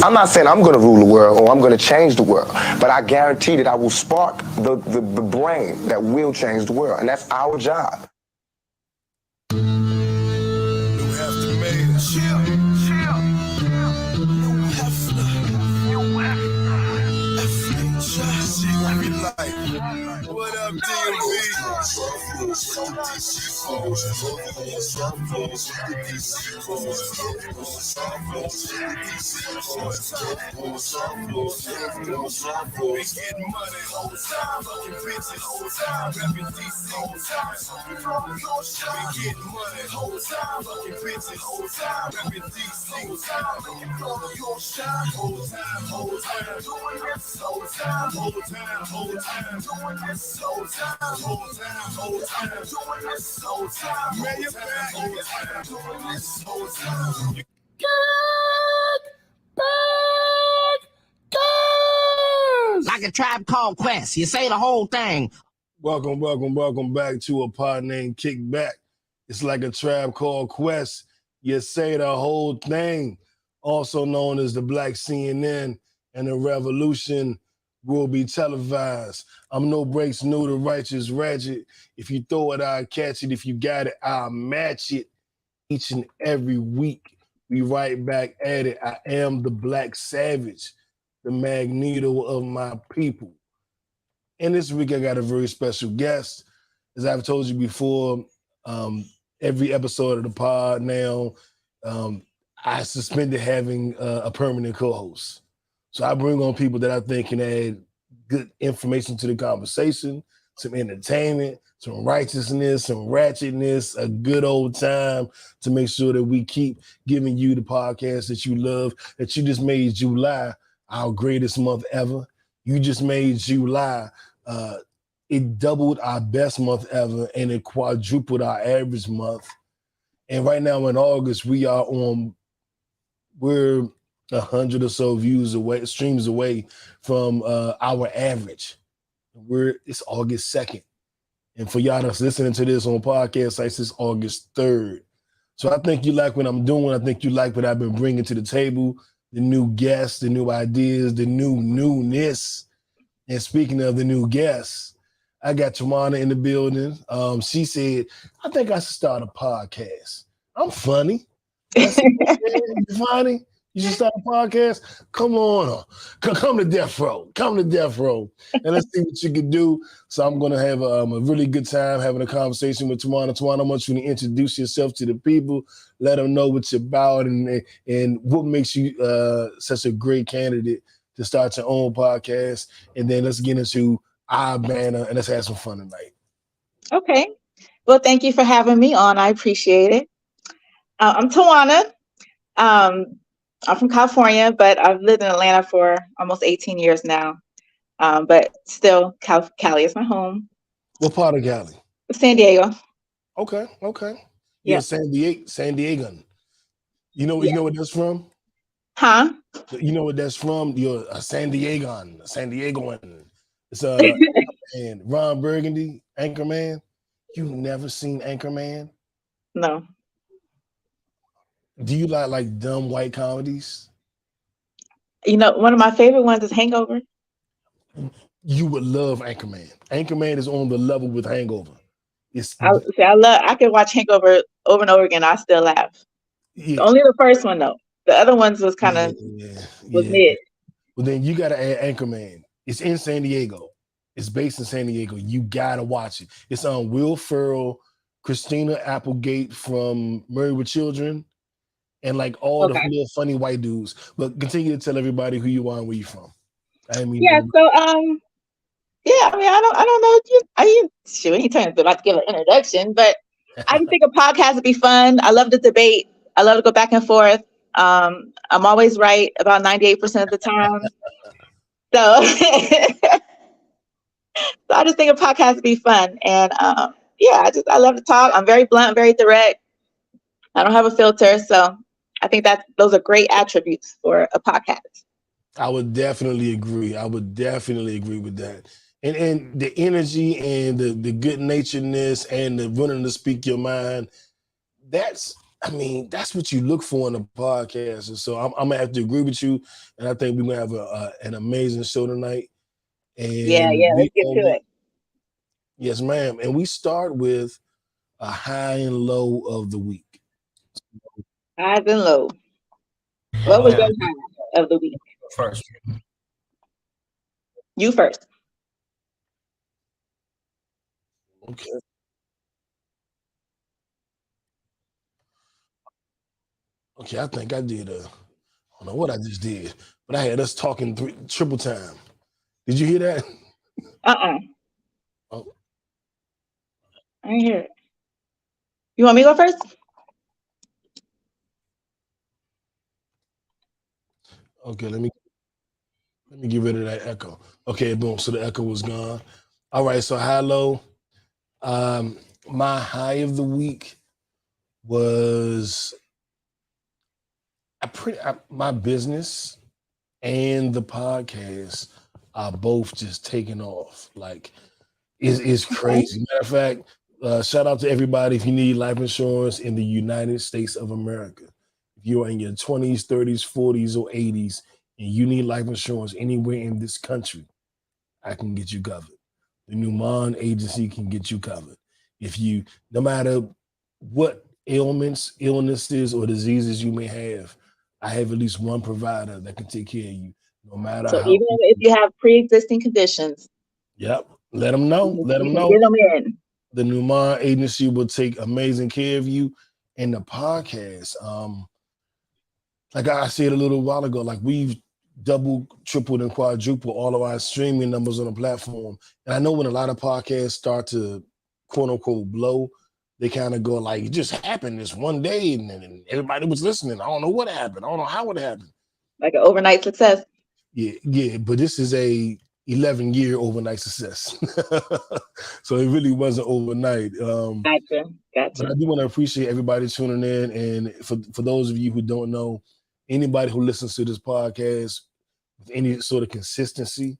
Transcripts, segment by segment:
I'm not saying I'm going to rule the world or I'm going to change the world, but I guarantee that I will spark the brain that will change the world, and that's our job. What up, Like a Tribe Called Quest. You say the whole thing. Welcome back to a pod named Kickback. It's like a Tribe Called Quest. You say the whole thing. Also known as the Black CNN, and the revolution will be televised. I'm no breaks new, the righteous ratchet. If you throw it, I'll catch it. If you got it, I'll match it. Each and every week, we right back at it. I am the Black Savage, the Magneto of my people. And this week, I got a very special guest. As I've told you before, every episode of the pod now, I suspended having a permanent co-host. So I bring on people that I think can add good information to the conversation, some entertainment, some righteousness, some ratchetness, a good old time to make sure that we keep giving you the podcast that you love, that you just made July our greatest month ever. You just made July. It doubled our best month ever, and it quadrupled our average month. And right now in August, we're 100 or so streams away from our average. It's August 2nd. And for y'all that's listening to this on podcast sites, it's August 3rd. So I think you like what I'm doing. I think you like what I've been bringing to the table, the new guests, the new ideas, the new newness. And speaking of the new guests, I got Tawana in the building. She said, I think I should start a podcast. I'm funny. I said, you funny? You should start a podcast? Come on. Come to Death Row. Come to Death Row. And let's see what you can do. So I'm going to have a really good time having a conversation with Tawana. Tawana, I want you to introduce yourself to the people. Let them know what you're about and what makes you such a great candidate to start your own podcast. And then let's get into our banner and let's have some fun tonight. Okay. Well, thank you for having me on. I appreciate it. I'm Tawana. I'm from California, but I've lived in Atlanta for almost 18 years now. But still, Cali is my home. What part of Cali? San Diego. Okay. You're Yeah. a San Diegan. You know what that's from? Huh? You know what that's from? You're a San Diegan. It's and Ron Burgundy, Anchorman. You never seen Anchorman? No. Do you like dumb white comedies? You know, one of my favorite ones is Hangover. You would love Anchorman. Anchorman is on the level with Hangover. I could watch Hangover over and over again. I still laugh. Yeah. Only the first one though. The other ones was kind of was mid. Well, then you got to add Anchorman. It's in San Diego. It's based in San Diego. You got to watch it. It's on Will Ferrell, Christina Applegate from Married with Children, and like all the little funny white dudes. But continue to tell everybody who you are and where you're from. I mean, I don't know. You ain't trying to like to give an introduction, but I just think a podcast would be fun. I love the debate. I love to go back and forth. I'm always right about 98% of the time. So, so I just think a podcast would be fun. And I love to talk. I'm very blunt, very direct. I don't have a filter. So I think those are great attributes for a podcast. I would definitely agree. with that. And the energy and the good naturedness and the willing to speak your mind, that's I mean, that's what you look for in a podcast. And so I'm gonna have to agree with you. And I think we're gonna have an amazing show tonight. Yeah, And yeah. we Let's get to always, it. yes, ma'am. And we start with a high and low of the week. Highs and lows. What was Um, your high of the week? First, You first. okay. Okay, I think I did I don't know what I just did, but I had us talking triple time. Did you hear that? Uh-uh. Oh, I didn't hear it. You want me to go first? okay, let me get rid of that echo. Okay, boom. So the echo was gone. All right, so high low. My high of the week was my business and the podcast are both just taking off. Like it's Okay. crazy. Matter of fact, shout out to everybody if you need life insurance in the United States of America. If you are in your 20s, 30s, 40s, or 80s, and you need life insurance anywhere in this country, I can get you covered. The Newman agency can get you covered. If you, no matter what ailments, illnesses, or diseases you may have, I have at least one provider that can take care of you, no matter So how. even if you have pre-existing conditions, Yep. Let them know. Let you them can know. get them in. The Newman agency will take amazing care of you. And the podcast, like I said a little while ago, like we've doubled, tripled, and quadrupled all of our streaming numbers on the platform. And I know when a lot of podcasts start to quote unquote blow, they kind of go like, it just happened this one day and everybody was listening. I don't know what happened. I don't know how it happened. Like an overnight success. Yeah, but this is a 11-year overnight success. So it really wasn't overnight. Gotcha. But Gotcha. I do want to appreciate everybody tuning in. And for those of you who don't know, anybody who listens to this podcast with any sort of consistency,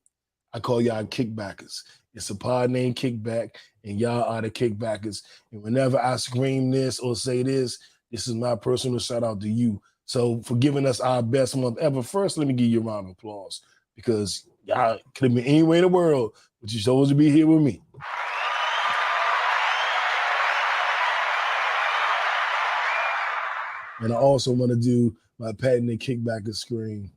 I call y'all kickbackers. It's a pod named Kickback, and y'all are the kickbackers. And whenever I scream this or say this, this is my personal shout out to you. So for giving us our best month ever. First, let me give you a round of applause because y'all could have been anywhere in the world, but you chose to be here with me. And I also want to do my patented kickbacker scream.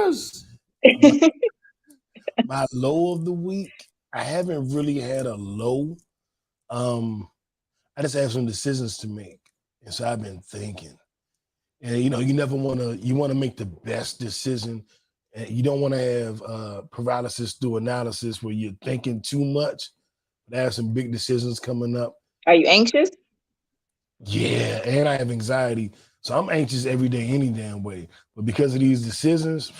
Kickbackers! My low of the week, I haven't really had a low. I just have some decisions to make. And so I've been thinking. And you never you want to make the best decision. And you don't want to have paralysis through analysis where you're thinking too much. But I have some big decisions coming up. Are you anxious? Yeah, and I have anxiety. So I'm anxious every day, any damn way. But because of these decisions,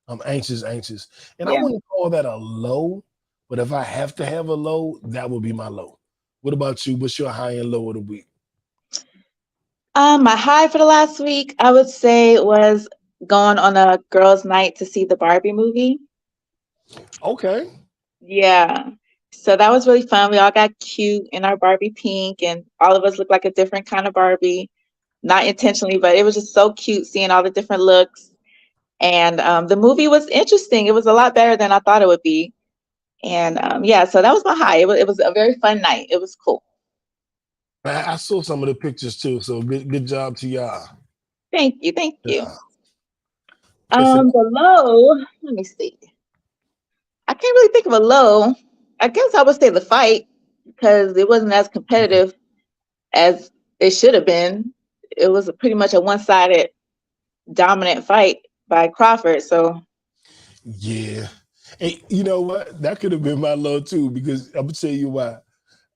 I'm anxious. And I Yeah. wouldn't call that a low, but if I have to have a low, that would be my low. What about you? What's your high and low of the week? My high for the last week, I would say, was going on a girls' night to see the Barbie movie. Okay. Yeah. So that was really fun. We all got cute in our Barbie pink, and all of us looked like a different kind of Barbie. Not intentionally, but it was just so cute seeing all the different looks. And the movie was interesting. It was a lot better than I thought it would be. And yeah, so that was my high. It was a very fun night. It was cool. I saw some of the pictures too, so good job to y'all. Thank you. Thank you. Yeah. Okay, so The low, let me see. I can't really think of a low. I guess I would say the fight because it wasn't as competitive as it should have been. It was pretty much a one-sided dominant fight by Crawford. So yeah. And you know what? That could have been my low too, because I'm gonna tell you why.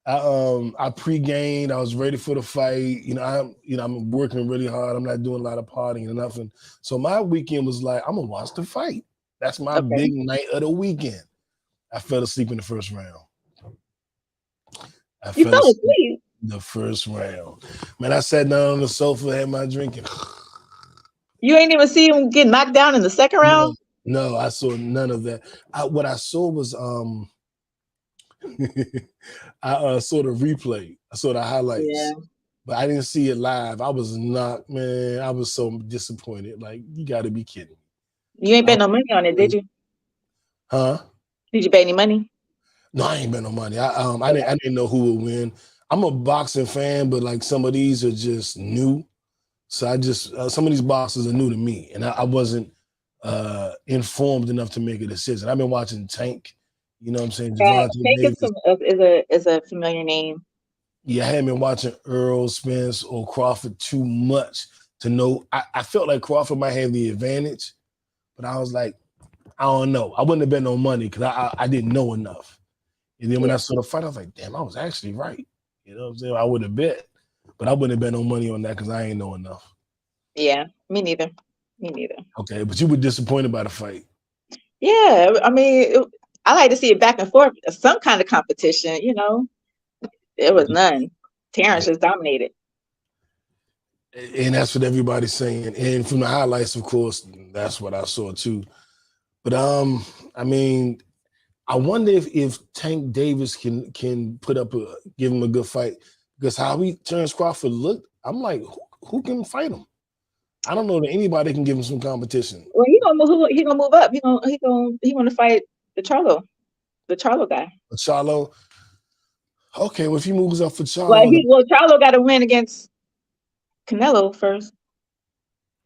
I pre-gamed. I was ready for the fight. I'm working really hard. I'm not doing a lot of partying or nothing. So my weekend was like, I'm gonna watch the fight. That's my okay. big night of the weekend. I fell asleep in the first round. I You fell fell asleep asleep. in the first round. Man, I sat down on the sofa, had my drink, and You ain't even see him get knocked down in the second no, round? no, I saw none of that. What I saw was I saw the replay. I saw the highlights. Yeah. But I didn't see it live. I was not, man. I was so disappointed. Like, you got to be kidding me. You ain't bet no money on it, did you? Huh? Did you bet any money? No, I ain't bet no money. I didn't know who would win. I'm a boxing fan, but like some of these are just new. So I just some of these boxers are new to me, and I wasn't informed enough to make a decision. I've been watching Tank. You know what I'm saying? Javante Tank Davis. is a familiar name. Yeah, I hadn't been watching Earl Spence or Crawford too much to know. I felt like Crawford might have the advantage, but I was like, I don't know. I wouldn't have bet no money because I didn't know enough. And then when I saw the fight, I was like, damn, I was actually right. You know what I'm saying? I would have bet, but I wouldn't have bet no money on that because I ain't know enough. Yeah, me neither. Me neither. Okay, but you were disappointed by the fight. Yeah, I mean, I like to see it back and forth, some kind of competition. You know, there was none. Terrence just dominated. And that's what everybody's saying. And from the highlights, of course, that's what I saw too. But I mean, I wonder if Tank Davis can give him a good fight, because how Terrence Crawford looked, I'm like, who can fight him? I don't know that anybody can give him some competition. Well, he gonna move up. He gonna fight the Charlo guy. Charlo. Okay, well, if he moves up for Charlo, Well, Charlo got to win against Canelo first.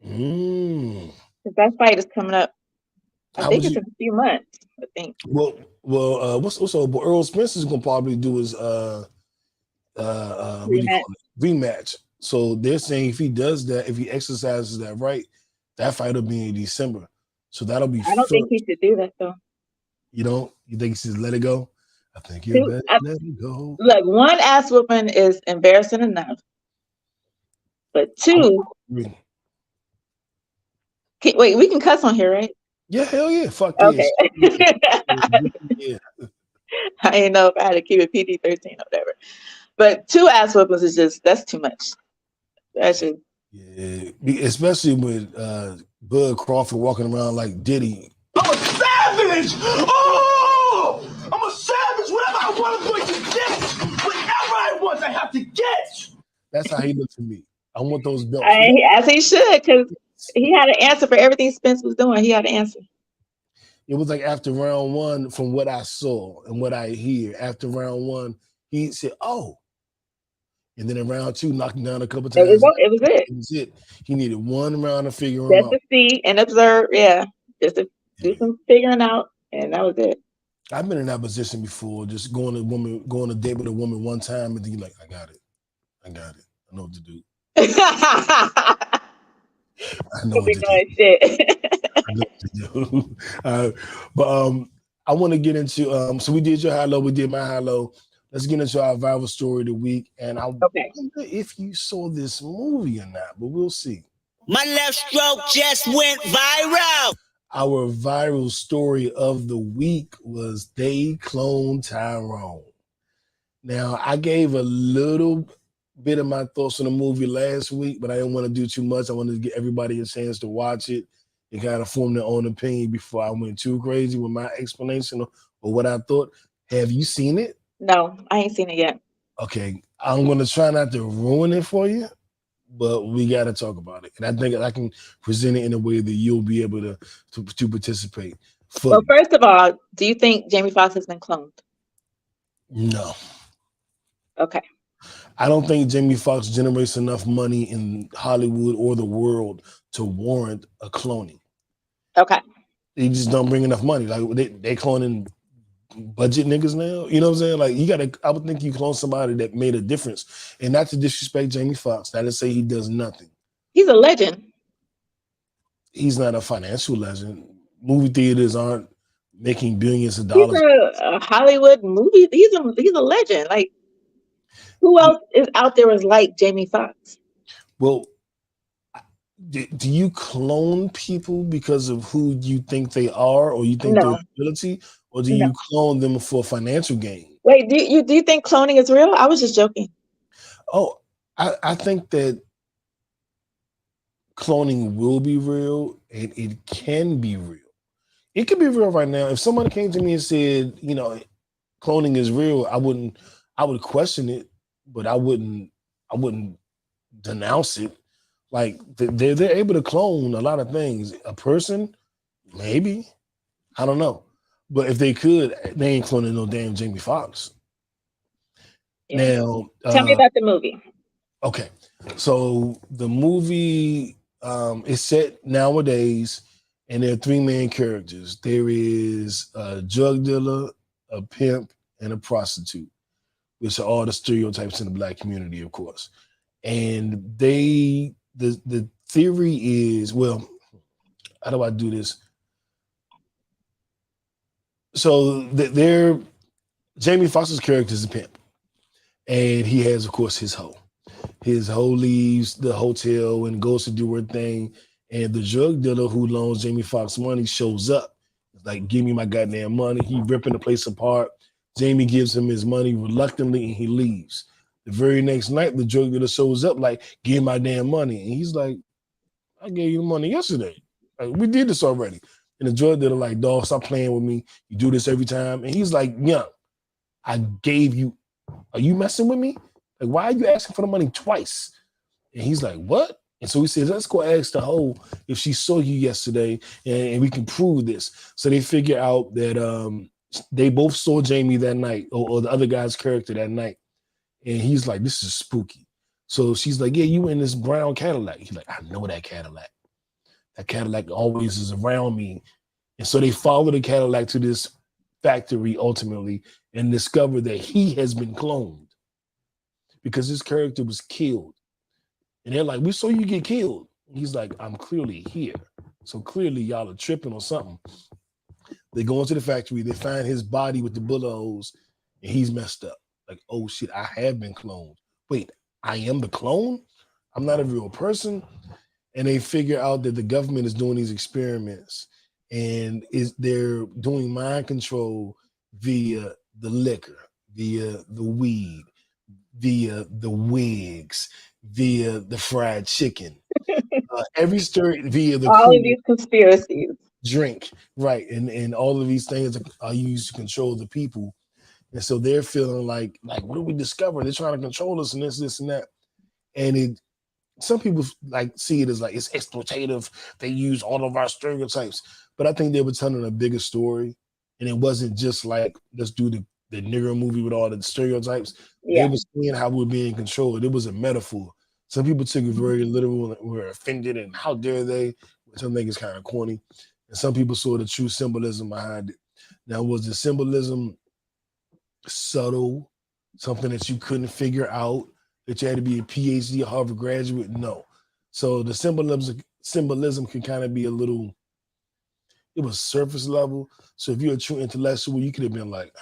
That fight is coming up. I think it's in a few months. I think. Well, what's up? Earl Spence is gonna probably do his rematch. So they're saying if he does that, if he exercises that right, that fight will be in December. So that'll be. I don't think he should do that though. You don't? You think he should let it go? I think you better let it go. Look, one ass whooping is embarrassing enough, but two. Wait, we can cuss on here, right? Yeah, hell yeah. Fuck okay. Yeah. I didn't know if I had to keep it PG-13 or whatever. But two ass whoopings is that's too much. That's just especially with Bud Crawford walking around like Diddy. I'm a savage! Oh! I'm a savage! Whatever I want, I'm going to get! Whatever I want, I have to get! That's how he looks to me. I want those belts. As he should, because he had an answer for everything Spence was doing. He had an answer. It was like after round one, from what I saw and what I hear, after round one, he said, oh. And then in round two, knocked him down a couple times. It was it. It was it. He needed one round to figure him out. Just to see and observe, just to do some figuring out, and that was it. I've been in that position before, just going on a date with a woman one time, and then you're like, I got it. I know what to do. I know what to do. Shit. I know what to do. But I want to get into so we did your high low, we did my high low. Let's get into our viral story of the week. And I wonder if you saw this movie or not, but we'll see. My left stroke just went viral. Our viral story of the week was they cloned Tyrone. Now, I gave a little bit of my thoughts on the movie last week, but I didn't want to do too much. I wanted to give everybody a chance to watch it and kind of form their own opinion before I went too crazy with my explanation of what I thought. Have you seen it? No, I ain't seen it yet. Okay, I'm going to try not to ruin it for you, but we got to talk about it. And I think I can present it in a way that you'll be able to participate. Well, first of all, do you think Jamie Foxx has been cloned? No. Okay. I don't think Jamie Foxx generates enough money in Hollywood or the world to warrant a cloning. Okay. They just don't bring enough money. Like they cloning budget niggas now. You know what I'm saying? Like I would think you clone somebody that made a difference. And not to disrespect Jamie Foxx, not to say he does nothing. He's a legend. He's not a financial legend. Movie theaters aren't making billions of dollars. He's a Hollywood movie. He's a legend. Like, who else is out there is like Jamie Foxx? Well, do you clone people because of who you think they are, or you think their ability, or do you clone them for financial gain? Wait, do you think cloning is real? I was just joking. Oh, I think that cloning will be real, and it can be real. It can be real right now. If someone came to me and said, cloning is real, I would question it, but I wouldn't denounce it. Like they're able to clone a lot of things. A person, maybe, I don't know. But if they could, they ain't cloning no damn Jamie Foxx. Yeah. Now, Tell me about the movie. okay, so the movie is set nowadays, and there are three main characters. There is a drug dealer, a pimp, and a prostitute, which are all the stereotypes in the black community, of course. And the theory is, well, how do I do this? So they're Jamie Foxx's character is a pimp, and he has, of course, his hoe. His hoe leaves the hotel and goes to do her thing, and the drug dealer who loans Jamie Foxx money shows up. It's like, give me my goddamn money. He ripping the place apart. Jamie gives him his money reluctantly, and he leaves. The very next night, the drug dealer shows up like, give me my damn money. And he's like, I gave you the money yesterday. Like, we did this already. And the drug dealer like, dog, stop playing with me. You do this every time. And he's like, yeah, I gave you. Are you messing with me? Like, why are you asking for the money twice? And he's like, what? And so he says, let's go ask the hoe if she saw you yesterday and we can prove this. So they figure out that they both saw Jamie that night or the other guy's character that night. And he's like, this is spooky. So she's like, yeah, you in this brown Cadillac. He's like, I know that Cadillac. That Cadillac always is around me. And so they follow the Cadillac to this factory ultimately and discover that he has been cloned because his character was killed. And they're like, we saw you get killed. He's like, I'm clearly here. So clearly y'all are tripping or something. They go into the factory, they find his body with the bullet holes, and he's messed up. Like, oh shit, I have been cloned. Wait, I am the clone? I'm not a real person. And they figure out that the government is doing these experiments and they're doing mind control via the liquor, via the weed, via the wigs, via the fried chicken, every story via the All cool of these conspiracies. drink, right? And all of these things are used to control the people. And so they're feeling like what do we discover? They're trying to control us and this and that. And some people like see it as like it's exploitative. They use all of our stereotypes, but I think they were telling a bigger story, and it wasn't just like let's do the nigger movie with all the stereotypes. Yeah. They were seeing how we're being controlled. It was a metaphor. Some people took it very literal and were offended, and how dare they? Which I think is kind of corny. And some people saw the true symbolism behind it. Now, was the symbolism subtle, something that you couldn't figure out? That you had to be a PhD or Harvard graduate? No. So the symbolism can kind of be a little, it was surface level. So if you're a true intellectual, you could have been like,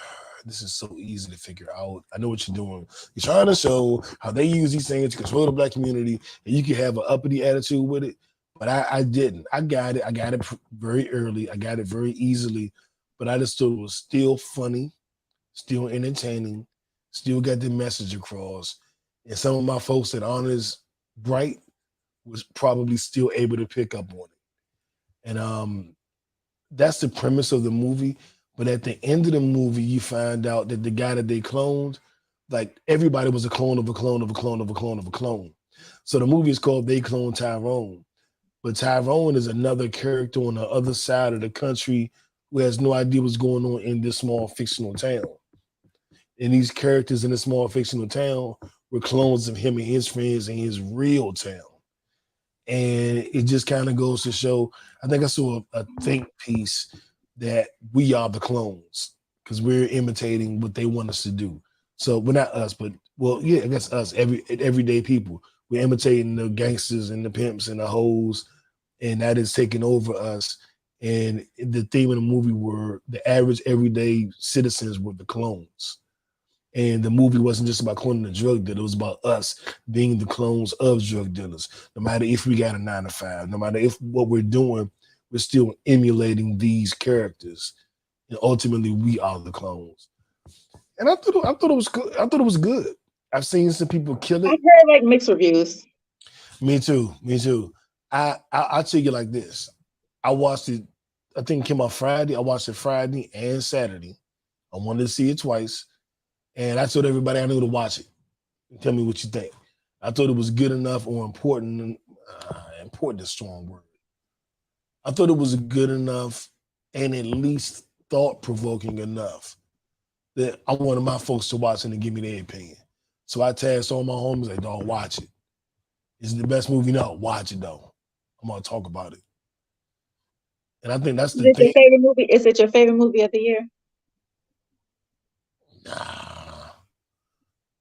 this is so easy to figure out. I know what you're doing. You're trying to show how they use these things to control the black community, and you can have an uppity attitude with it. But I didn't. I got it. I got it very early. I got it very easily. But I just thought it was still funny, still entertaining, still got the message across. And some of my folks that aren't as bright was probably still able to pick up on it. And that's the premise of the movie. But at the end of the movie, you find out that the guy that they cloned, like everybody was a clone of a clone of a clone of a clone of a clone. So the movie is called They Cloned Tyrone. But Tyrone is another character on the other side of the country who has no idea what's going on in this small fictional town. And these characters in this small fictional town were clones of him and his friends in his real town. And it just kind of goes to show, I think I saw a think piece that we are the clones because we're imitating what they want us to do. So we're not us, but well, yeah, I guess us, everyday people. We're imitating the gangsters and the pimps and the hoes, and that is taking over us. And the theme of the movie were the average everyday citizens were the clones. And the movie wasn't just about cloning the drug dealer. It was about us being the clones of drug dealers. No matter if we got a 9 to 5, no matter if what we're doing, we're still emulating these characters. And ultimately, we are the clones. And I thought it was good. I thought it was good. I've seen some people kill it. I've heard like mixed reviews. Me too. I'll tell you like this. I watched it, I think it came out Friday. I watched it Friday and Saturday I wanted to see it twice. And I told everybody I knew to watch it. Tell me what you think. I thought it was good enough or important. Important is a strong word. I thought it was good enough and at least thought-provoking enough that I wanted my folks to watch it and give me their opinion. So I tasked all my homies, like, dog, watch it. Is it the best movie? No, watch it though. I'm gonna talk about it. And I think that's Is the it your thing. favorite movie? Is it your favorite movie of the year? Nah.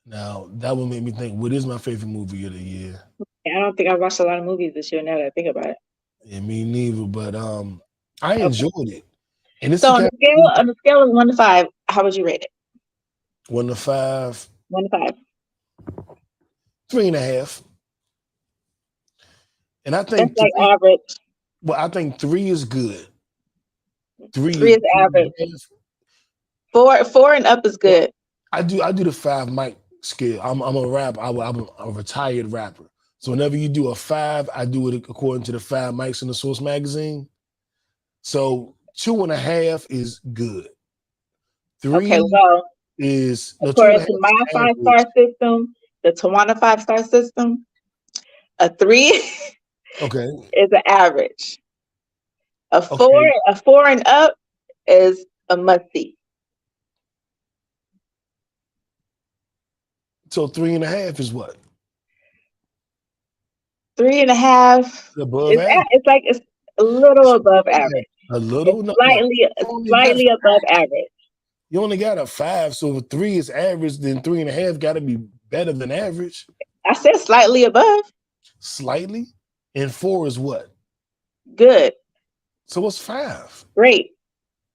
Now that would make me think, what is my favorite movie of the year? I don't think I watched a lot of movies this year now that I think about it. Yeah, me neither. But I Okay. enjoyed it. And it's So the on kind the scale of 1 to 5, how would you rate it? 1 to 5, 1 to 5. 3.5. And I That's think like 3, average. well, I think 3 is good. 3 is average. 3.5. 4 and up is good. I do the 5 mic scale. I'm a rapper. I'm a retired rapper. So whenever you do a 5, I do it according to the 5 mics in the Source magazine. So 2.5 is good. 3 Okay, well, is no 2.5 according to is my average. 5-star system, the Tawana 5-star system, a 3 Okay. is an average. A 4 Okay. and up is a must see. So 3.5 is what? 3.5 Above average. it's a little above average. A little? No. It's slightly above average. You only got a 5, so if 3 is average, then 3.5 got to be better than average. I said slightly above. Slightly. And 4 is what? Good. So what's 5? Great.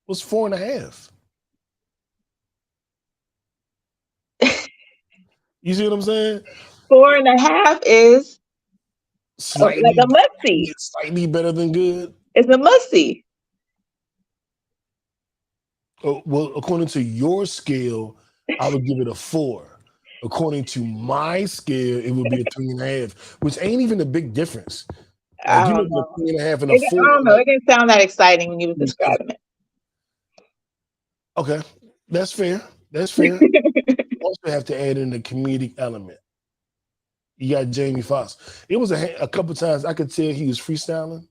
What's 4.5? You see what I'm saying? 4.5 is Slightly, like a must see. slightly better than good. It's a must see. Oh, well, according to your scale, I would give it a 4. According to my scale, it would be a 3.5, which ain't even a big difference. I Like you don't look know. at a 3.5 and a 4. I don't know. Like, It didn't sound that exciting when you was describing it. okay, that's fair. That's fair. You also have to add in the comedic element. You got Jamie Foxx. It was a couple times I could tell he was freestyling.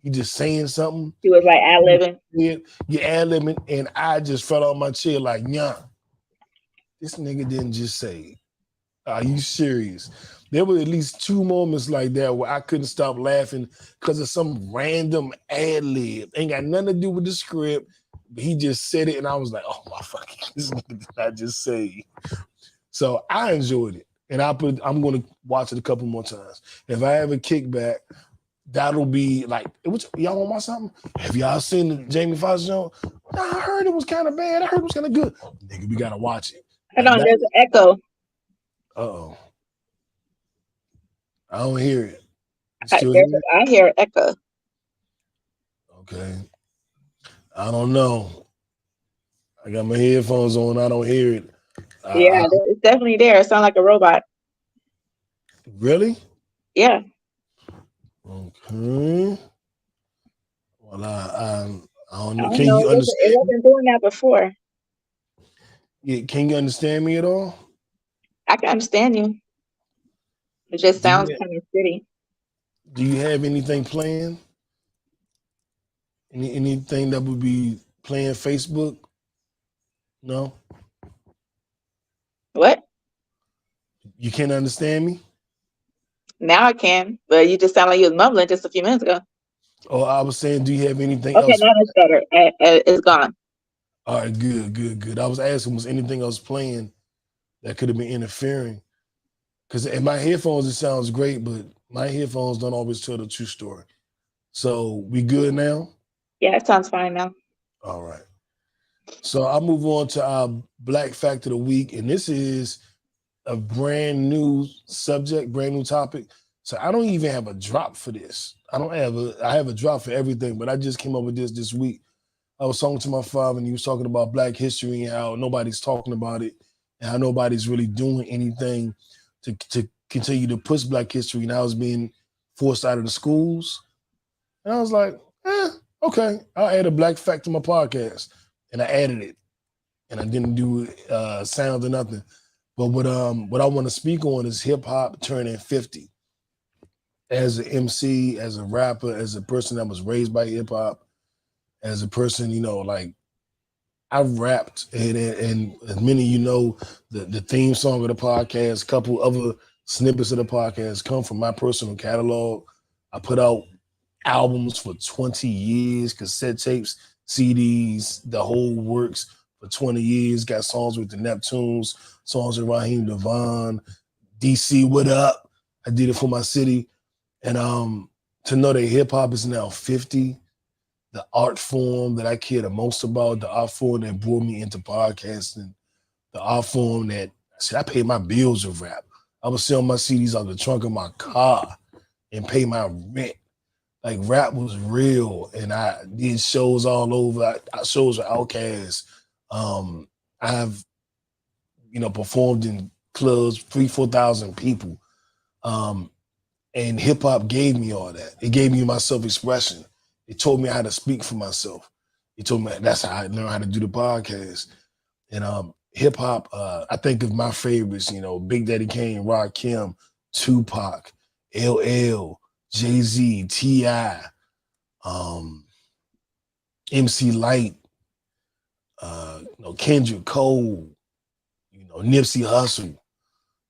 He just saying something. He was like ad-libbing. You ad-libbing, and I just fell off my chair like, yeah, this nigga didn't just say, are you serious? There were at least 2 moments like that where I couldn't stop laughing because of some random ad-lib. Ain't got nothing to do with the script. But he just said it, and I was like, oh my fucking, this nigga did not just say. So I enjoyed it. And I'm going to watch it a couple more times. If I have a kickback, that'll be like, y'all want to watch something? Have y'all seen the Jamie Foxx show? Nah, I heard it was kind of bad. I heard it was kind of good. Nigga, we got to watch it. Hold on, there's an echo. Uh-oh. I don't hear it. Still I hear an echo. Okay. I don't know. I got my headphones on. I don't hear it. Yeah, it's definitely there. It sounds like a robot. Really? Yeah. Okay. Well, I don't know. I don't Can know. you understand? It wasn't doing that before. Yeah, can you understand me at all? I can understand you. It just sounds kind of shitty. Do you have anything planned? Anything that would be playing Facebook? No? What? You can't understand me? Now I can, but you just sound like you was mumbling just a few minutes ago. Oh, I was saying, do you have anything Okay, else? now it's better. It's gone. All right, good. I was asking, was anything else playing that could have been interfering? Because in my headphones, it sounds great, but my headphones don't always tell the true story. So we good now? Yeah, it sounds fine now. All right. So I'll move on to our Black Fact of the Week. And this is a brand new subject, brand new topic. So I don't even have a drop for this. I have a drop for everything, but I just came up with this week. I was talking to my father and he was talking about Black history and how nobody's talking about it and how nobody's really doing anything to continue to push Black history. Now it's being forced out of the schools. And I was like, okay, I'll add a Black fact to my podcast. And I added it. and I didn't do sounds or nothing. But what I want to speak on is hip hop turning 50. As an MC, as a rapper, as a person that was raised by hip hop, as a person, like I rapped, and as many of you know, the theme song of the podcast, a couple other snippets of the podcast come from my personal catalog. I put out albums for 20 years, cassette tapes, CDs, the whole works for 20 years. Got songs with the Neptunes, songs with Raheem Devon, DC, What Up? I did it for my city. And to know that hip hop is now 50, the art form that I care the most about, the art form that brought me into podcasting, the art form that I paid my bills with rap. I was selling my CDs out the trunk of my car and pay my rent. Like rap was real, and I did shows all over. Shows with Outkast. I have, performed in clubs, 3,000-4,000 people. And hip hop gave me all that. It gave me my self-expression. It told me how to speak for myself. It told me that's how I learned how to do the podcast. And hip hop, I think of my favorites, Big Daddy Kane, Rakim, Tupac, LL, Jay-Z, T.I., MC Light, Kendrick Cole, Nipsey Hussle,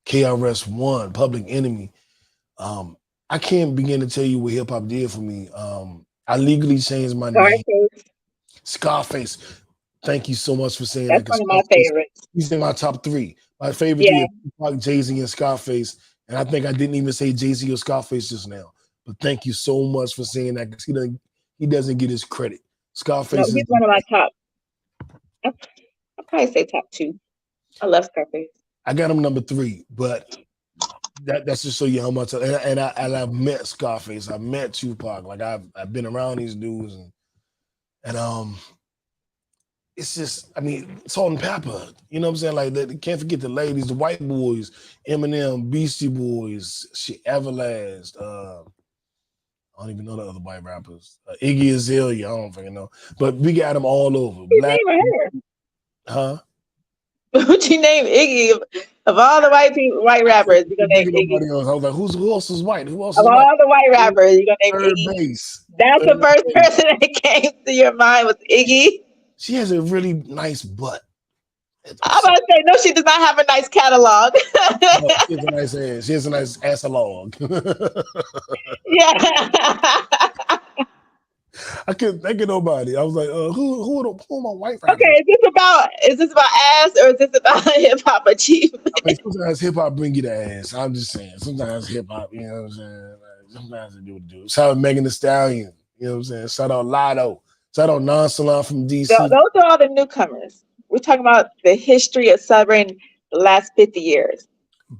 KRS-One, Public Enemy. I can't begin to tell you what hip hop did for me. I legally changed my name. Scarface. Thank you so much for saying That's that. one of my favorites. He's in my top three. My favorite three are Tupac, Jay-Z, and Scarface. And I think I didn't even say Jay-Z or Scarface just now. But thank you so much for saying that, because he doesn't get his credit. Scarface he's one of my top. I'll probably say top 2. I love Scarface. I got him number 3, but that's just show you how much. And I've met Scarface. I've met Tupac. Like I've been around these dudes, and it's just, Salt and Pepper. You know what I'm saying? Like, they can't forget the ladies, the white boys, Eminem, Beastie Boys, Everlast. I don't even know the other white rappers. Iggy Azalea, I don't fucking know. But we got them all over. Black, huh? Would you name Iggy of all the white rappers? You're gonna name Iggy. Else. I was like, who else is white? Who else? Of all the white rappers, you're gonna name Iggy. Base. That's the first person that came to your mind was Iggy. She has a really nice butt. I'm about to say, no, she does not have a nice catalog. No, she has a nice ass. She has a nice assalog. Yeah. I couldn't think of nobody. I was like, who are my white rappers? Okay, is this about ass, or is this about hip hop achievement? Sometimes hip hop bring you the ass. I'm just saying. Sometimes hip hop, you know what I'm saying? Like, sometimes it do. Shout out Megan Thee Stallion. You know what I'm saying? Shout out Lotto. Shout out Nonchalant from DC. Those are all the newcomers. We're talking about the history of Southern the last 50 years.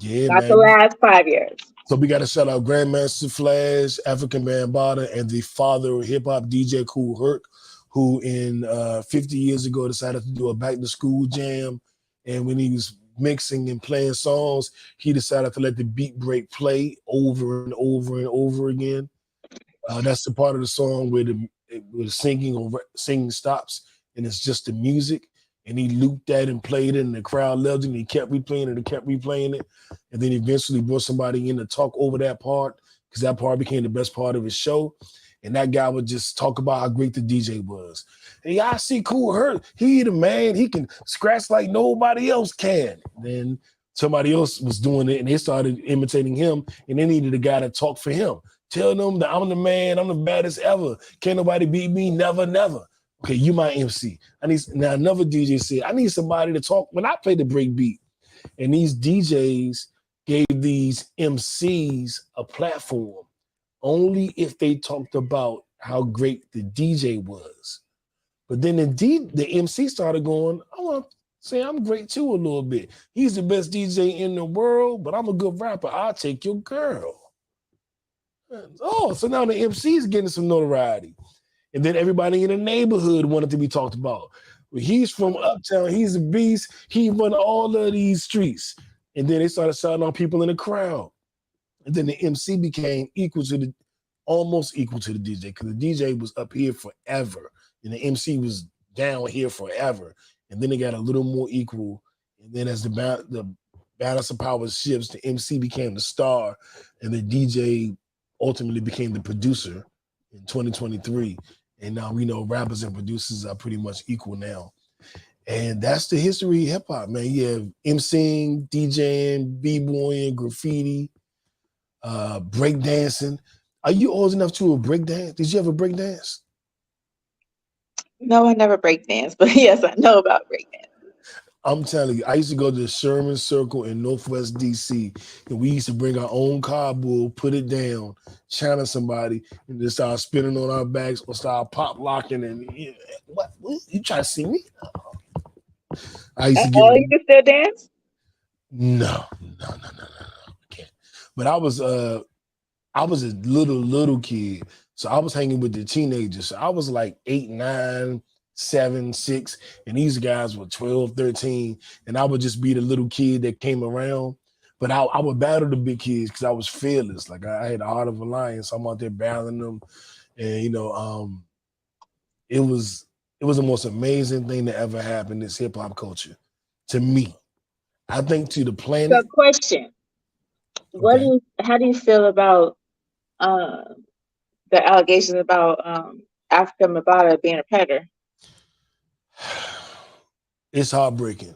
Yeah, not man. The last 5 years. So we got to shout out Grandmaster Flash, African Bambaataa, and the father of hip hop, DJ Kool Herc, who in 50 years ago decided to do a back to school jam. And when he was mixing and playing songs, he decided to let the beat break play over and over and over again. That's the part of the song where the singing stops and it's just the music. And he looped that and played it, and the crowd loved it, and he kept replaying it and kept replaying it. And then eventually brought somebody in to talk over that part, because that part became the best part of his show. And that guy would just talk about how great the DJ was. And yeah, I see Kool Herc. He the man. He can scratch like nobody else can. Then somebody else was doing it, and they started imitating him, and they needed a guy to talk for him. Tell them that I'm the man. I'm the baddest ever. Can't nobody beat me. Never, never. Okay, you my MC. Now another DJ said, I need somebody to talk when I play the break beat. And these DJs gave these MCs a platform only if they talked about how great the DJ was. But then the MC started going, I want to say I'm great too a little bit. He's the best DJ in the world, but I'm a good rapper. I'll take your girl. Oh, so now the MC is getting some notoriety. And then everybody in the neighborhood wanted to be talked about. Well, he's from Uptown. He's a beast. He run all of these streets. And then they started shouting on people in the crowd. And then the MC became almost equal to the DJ, because the DJ was up here forever. And the MC was down here forever. and then it got a little more equal. And then as the balance of power shifts, the MC became the star, and the DJ ultimately became the producer in 2023. And now we know rappers and producers are pretty much equal now. And that's the history of hip hop, man. You have MCing, DJing, b-boying, graffiti, breakdancing. Are you old enough to a breakdance? Did you ever breakdance? No, I never break dance, but yes, I know about break dance. I'm telling you, I used to go to Sherman Circle in Northwest DC, and we used to bring our own cardboard, put it down, challenge somebody, and just start spinning on our backs or start pop locking. And what? You try to see me? I used to get. Oh, you can still dance? No. I can't. But I was a little kid, so I was hanging with the teenagers. So I was like 8, 9, 7, 6, and these guys were 12, 13, and I would just be the little kid that came around. But I would battle the big kids because I was fearless. Like I had the heart of a lion, so I'm out there battling them, and it was the most amazing thing that ever happened in this hip hop culture to me. I think to the planet. So, question: Okay. How do you feel about the allegations about Africa Mabata being a predator? It's heartbreaking.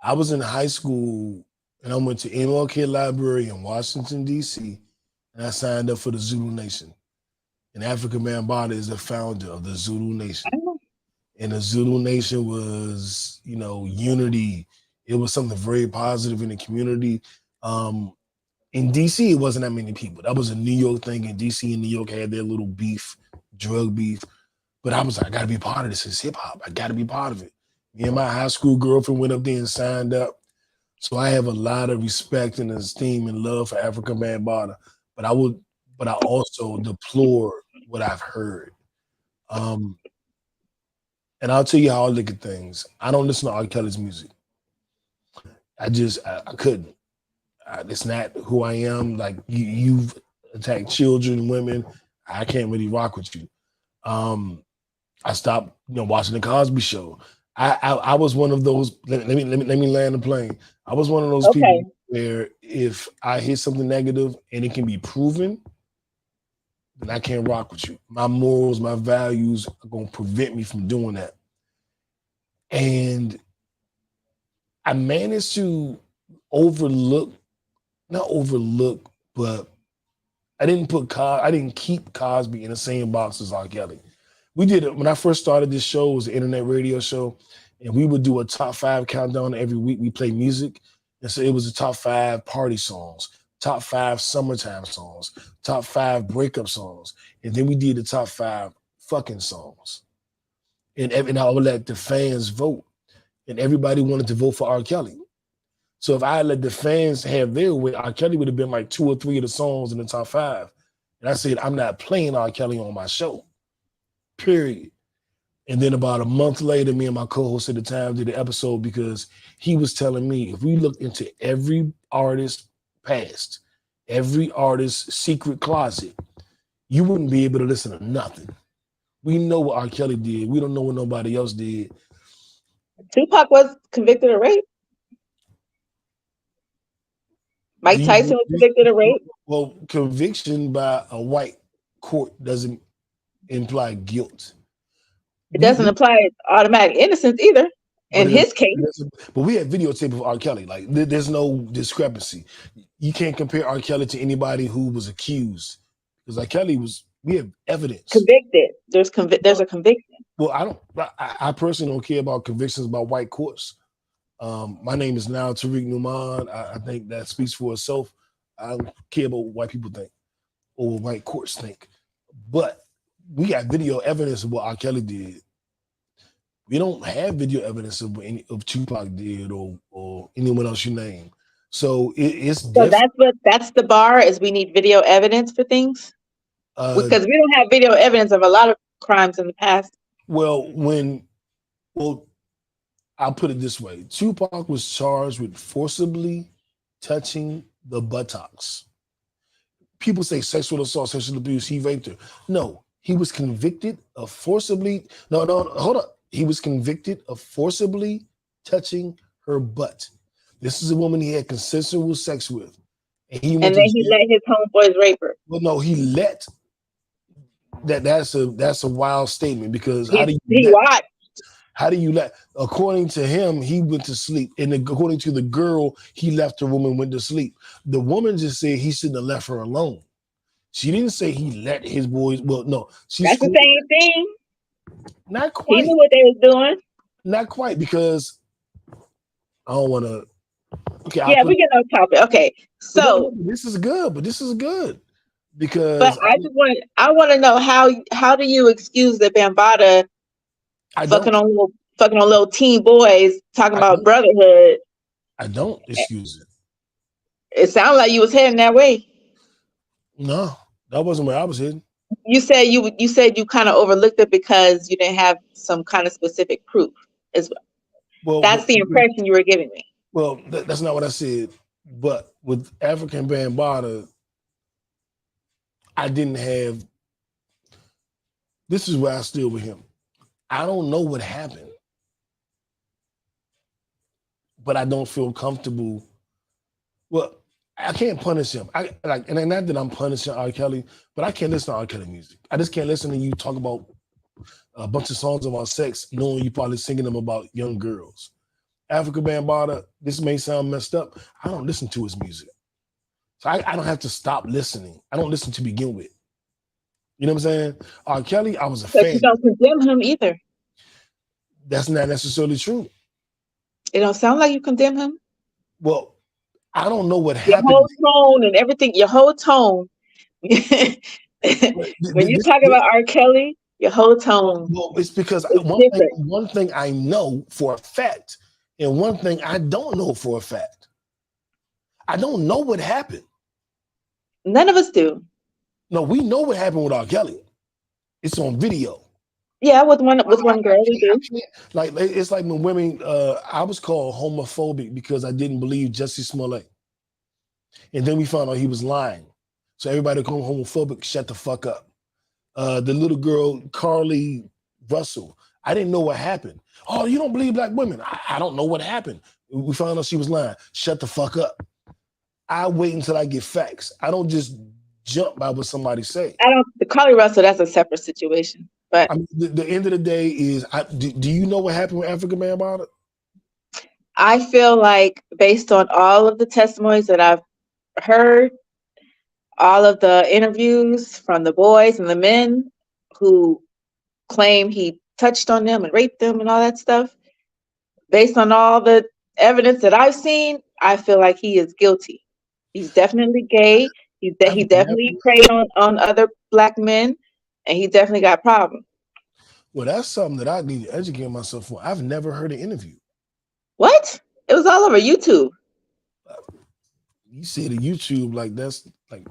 I was in high school and I went to MLK Library in Washington, D.C., and I signed up for the Zulu Nation. And Africa Mambata is the founder of the Zulu Nation. And the Zulu Nation was, unity. It was something very positive in the community. In DC, it wasn't that many people. That was a New York thing. And DC and New York had their little beef, drug beef. But I was like, I got to be part of this. It's hip hop. I got to be part of it. Me and my high school girlfriend went up there and signed up. So I have a lot of respect and esteem and love for Africa Bambaataa. But I also deplore what I've heard. And I'll tell you how I look at things. I don't listen to R. Kelly's music. I couldn't. It's not who I am. Like you've attacked children, women. I can't really rock with you. I stopped, watching the Cosby Show. I was one of those. Let me land the plane. I was one of those people where if I hear something negative and it can be proven, then I can't rock with you. My morals, my values are gonna prevent me from doing that. And I managed to not overlook, but I didn't keep Cosby in the same box as R. Kelly. We did it when I first started this show. It was an internet radio show, and we would do a top 5 countdown every week. We play music, and so it was the top 5 party songs, top 5 summertime songs, top 5 breakup songs, and then we did the top 5 fucking songs. And I would let the fans vote, and everybody wanted to vote for R. Kelly. So if I had let the fans have their way, R. Kelly would have been like 2 or 3 of the songs in the top 5. And I said, I'm not playing R. Kelly on my show. Period. And then about a month later, me and my co-host at the time did an episode because he was telling me if we look into every artist's past, every artist's secret closet, you wouldn't be able to listen to nothing. We know what R. Kelly did. We don't know what nobody else did. Tupac was convicted of rape. Mike Tyson was convicted of rape. Well, conviction by a white court doesn't imply guilt. It doesn't imply automatic innocence either. In his case. But we had videotape of R. Kelly. Like, there's no discrepancy. You can't compare R. Kelly to anybody who was accused. Because R. Kelly we have evidence. Convicted. There's a conviction. Well, I personally don't care about convictions by white courts. My name is now Tariq Numan. I think that speaks for itself. I don't care about what white people think or what white courts think. But we got video evidence of what R. Kelly did. We don't have video evidence of what Tupac did or anyone else you name. So it's so that's the bar is we need video evidence for things? Because we don't have video evidence of a lot of crimes in the past. Well, I'll put it this way. Tupac was charged with forcibly touching the buttocks. People say sexual assault, sexual abuse, he raped her. No, he was convicted of forcibly. No, hold up. He was convicted of forcibly touching her butt. This is a woman he had consensual sex with. And he went And to then he jail. let his homeboys rape her. Well, no, he let that's a wild statement because He watched. how do you let, according to him, he went to sleep. And according to the girl, he left the woman, went to sleep. The woman just said he shouldn't have left her alone. She didn't say he let his boys, well, no. That's the same thing. Not He quite. knew what they was doing. Not quite, because I don't want to. Okay, Yeah, we get on topic. Okay, so this is good, because but I want to know how do you excuse the Bambaataa fucking on little teen boys talking about brotherhood? I don't excuse it. It sounded like you was heading that way. No, that wasn't where I was heading. You said you kind of overlooked it because you didn't have some kind of specific proof. That's the impression you were giving me. Well, that's not what I said. But with African Bambaataa, I didn't have. This is where I stood with him. I don't know what happened, but I don't feel comfortable. Well, I can't punish him. And not that I'm punishing R. Kelly, but I can't listen to R. Kelly music. I just can't listen to you talk about a bunch of songs about sex, knowing you probably singing them about young girls. Africa Bambaataa, this may sound messed up. I don't listen to his music. So I don't have to stop listening. I don't listen to begin with. You know what I'm saying? R. Kelly, I was a fan. You don't condemn him either. That's not necessarily true. It don't sound like you condemn him. Well, I don't know what happened. Your whole tone and everything, your whole tone. When you talk about R. Kelly, your whole tone. Well, it's because one thing I know for a fact, and one thing I don't know for a fact. I don't know what happened. None of us do. No, we know what happened with R. Kelly. It's on video. Yeah, with one girl we do. Like it's like when women. I was called homophobic because I didn't believe Jussie Smollett, and then we found out he was lying. So everybody called homophobic. Shut the fuck up. The little girl Carly Russell. I didn't know what happened. Oh, you don't believe black women? I don't know what happened. We found out she was lying. Shut the fuck up. I wait until I get facts. I don't just jump by what somebody say. The Carly Russell, that's a separate situation. But I mean, the end of the day is, do you know what happened with Africa Bambaataa? I feel like based on all of the testimonies that I've heard, all of the interviews from the boys and the men who claim he touched on them and raped them and all that stuff, based on all the evidence that I've seen, I feel like he is guilty. He's definitely gay. He definitely preyed on other black men, and he definitely got problems. Well, that's something that I need to educate myself on. I've never heard an interview. What? It was all over YouTube. You see the YouTube, like that's like.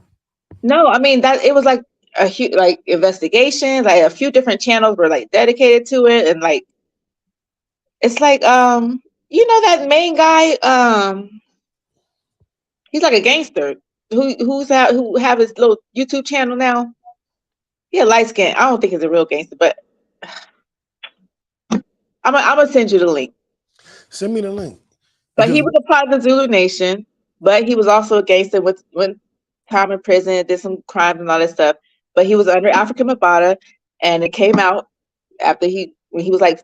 No, I mean that it was like a huge investigations. Like a few different channels were like dedicated to it, and like it's like you know that main guy he's like a gangster who have his little YouTube channel now. He a light skin. I don't think he's a real gangster, but I'm gonna send you the link. Send me the link. But he was a part of the Zulu Nation, but he was also a gangster with time in prison, did some crimes and all that stuff. But he was under African Bambaataa, and it came out after when he was like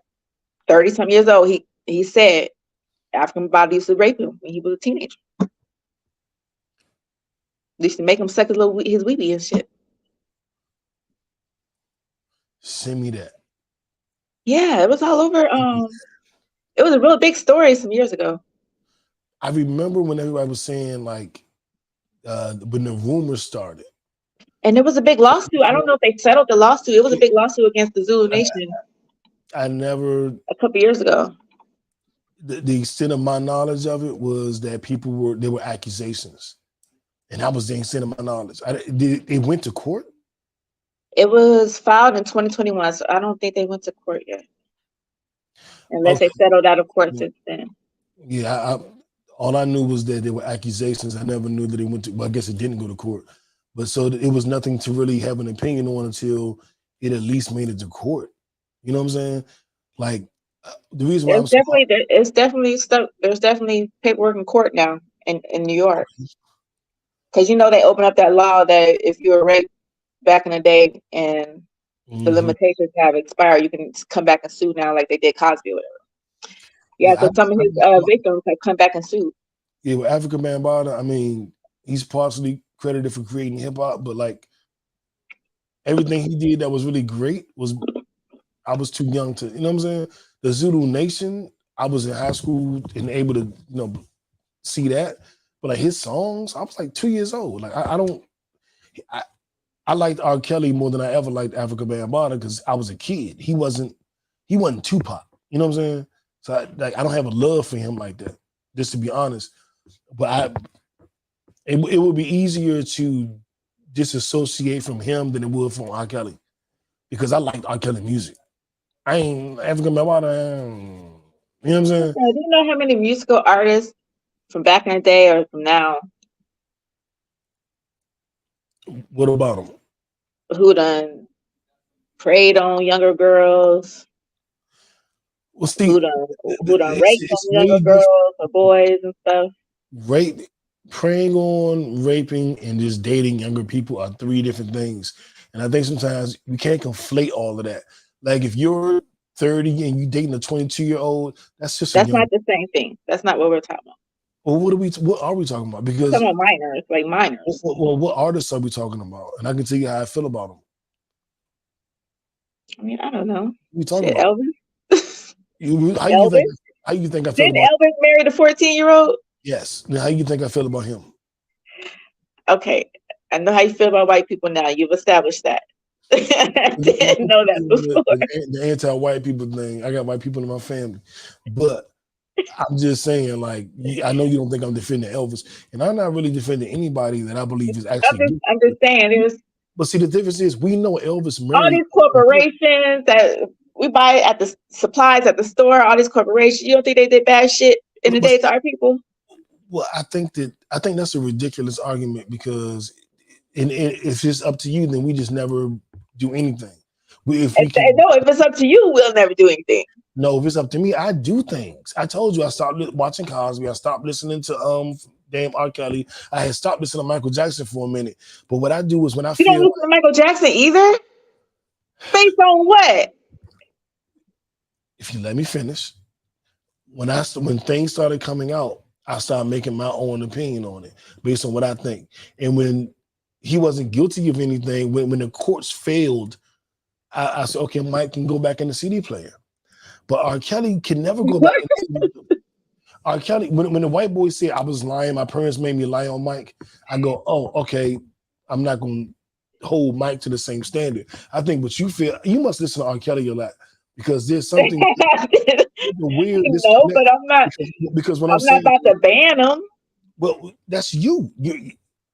30-some years old. He said African Bambaataa used to rape him when he was a teenager. They used to make him suck his weebie and shit. Send me that. Yeah, it was all over. It was a real big story some years ago. I remember when everybody was saying like when the rumors started. And it was a big lawsuit. I don't know if they settled the lawsuit. It was a big lawsuit against the Zulu Nation. I never. A couple years ago. The extent of my knowledge of it was that there were accusations, and that was the extent of my knowledge. It went to court. It was filed in 2021, so I don't think they went to court yet, unless they settled out of court since then. Yeah, all I knew was that there were accusations. I never knew that it went to. Well, I guess it didn't go to court, but so it was nothing to really have an opinion on until it at least made it to court. You know what I'm saying? Like the reason why I'm so It's definitely stuck. There's definitely paperwork in court now in New York, because they opened up that law that if you were raped back in the day and the limitations have expired, you can come back and sue now, like they did Cosby or whatever. Yeah, yeah, so some of his victims have come back and sued. yeah, with African Bambaataa, I mean, he's partially credited for creating hip hop, but like everything he did that was really great was I was too young to, you know what I'm saying? The Zulu Nation, I was in high school and able to, see that. But like his songs, I was like 2 years old. Like I liked R. Kelly more than I ever liked Africa Bambaataa because I was a kid. He wasn't Tupac. You know what I'm saying? So I don't have a love for him like that, just to be honest. But it would be easier to disassociate from him than it would from R. Kelly because I liked R. Kelly music. I ain't African Bambaataa. You know what I'm saying? Do you know how many musical artists from back in the day or from now What about him? who done preyed on younger girls? Well, see, Who done raped it's on way younger different. girls or boys and stuff? Rape, preying on, raping, and just dating younger people are three different things. And I think sometimes we can't conflate all of that. Like if you're 30 and you dating a 22-year-old, that's just That's not the same thing. That's not what we're talking about. Well, what are we talking about? We're Because talking about minors, like minors. well, what artists are we talking about? And I can tell you how I feel about them. I mean, I don't know. What we talking Shit, about? Elvis. How you think I feel Didn't about Elvis marry the 14-year-old? Yes. Now, how you think I feel about him? Okay. I know how you feel about white people now. You've established that. I didn't know that before. The anti-white people thing. I got white people in my family. But I'm just saying, like, I know you don't think I'm defending Elvis, and I'm not really defending anybody that I believe is actually. I'm just saying, But see, the difference is we know Elvis all married these corporations that we buy at the supplies at the store. All these corporations. You don't think they did bad shit in the day to our people? Well, I think that's a ridiculous argument because, if it's up to you, then we just never do anything. If it's up to you, we'll never do anything. No, if it's up to me, I do things. I told you I stopped watching Cosby. I stopped listening to damn R. Kelly. I had stopped listening to Michael Jackson for a minute. But what I do is when I you don't listen to Michael Jackson either. Based on what? If you let me finish, when things started coming out, I started making my own opinion on it based on what I think. And when he wasn't guilty of anything, when the courts failed, I said, okay, Mike can go back in the CD player. But R. Kelly can never go back. R. Kelly, when the white boy said I was lying, my parents made me lie on Mike, I go, oh, okay, I'm not going to hold Mike to the same standard. I think what you feel, you must listen to R. Kelly a lot because there's something weird. No, but I'm not. Because when I'm not about to ban him. Well, that's you.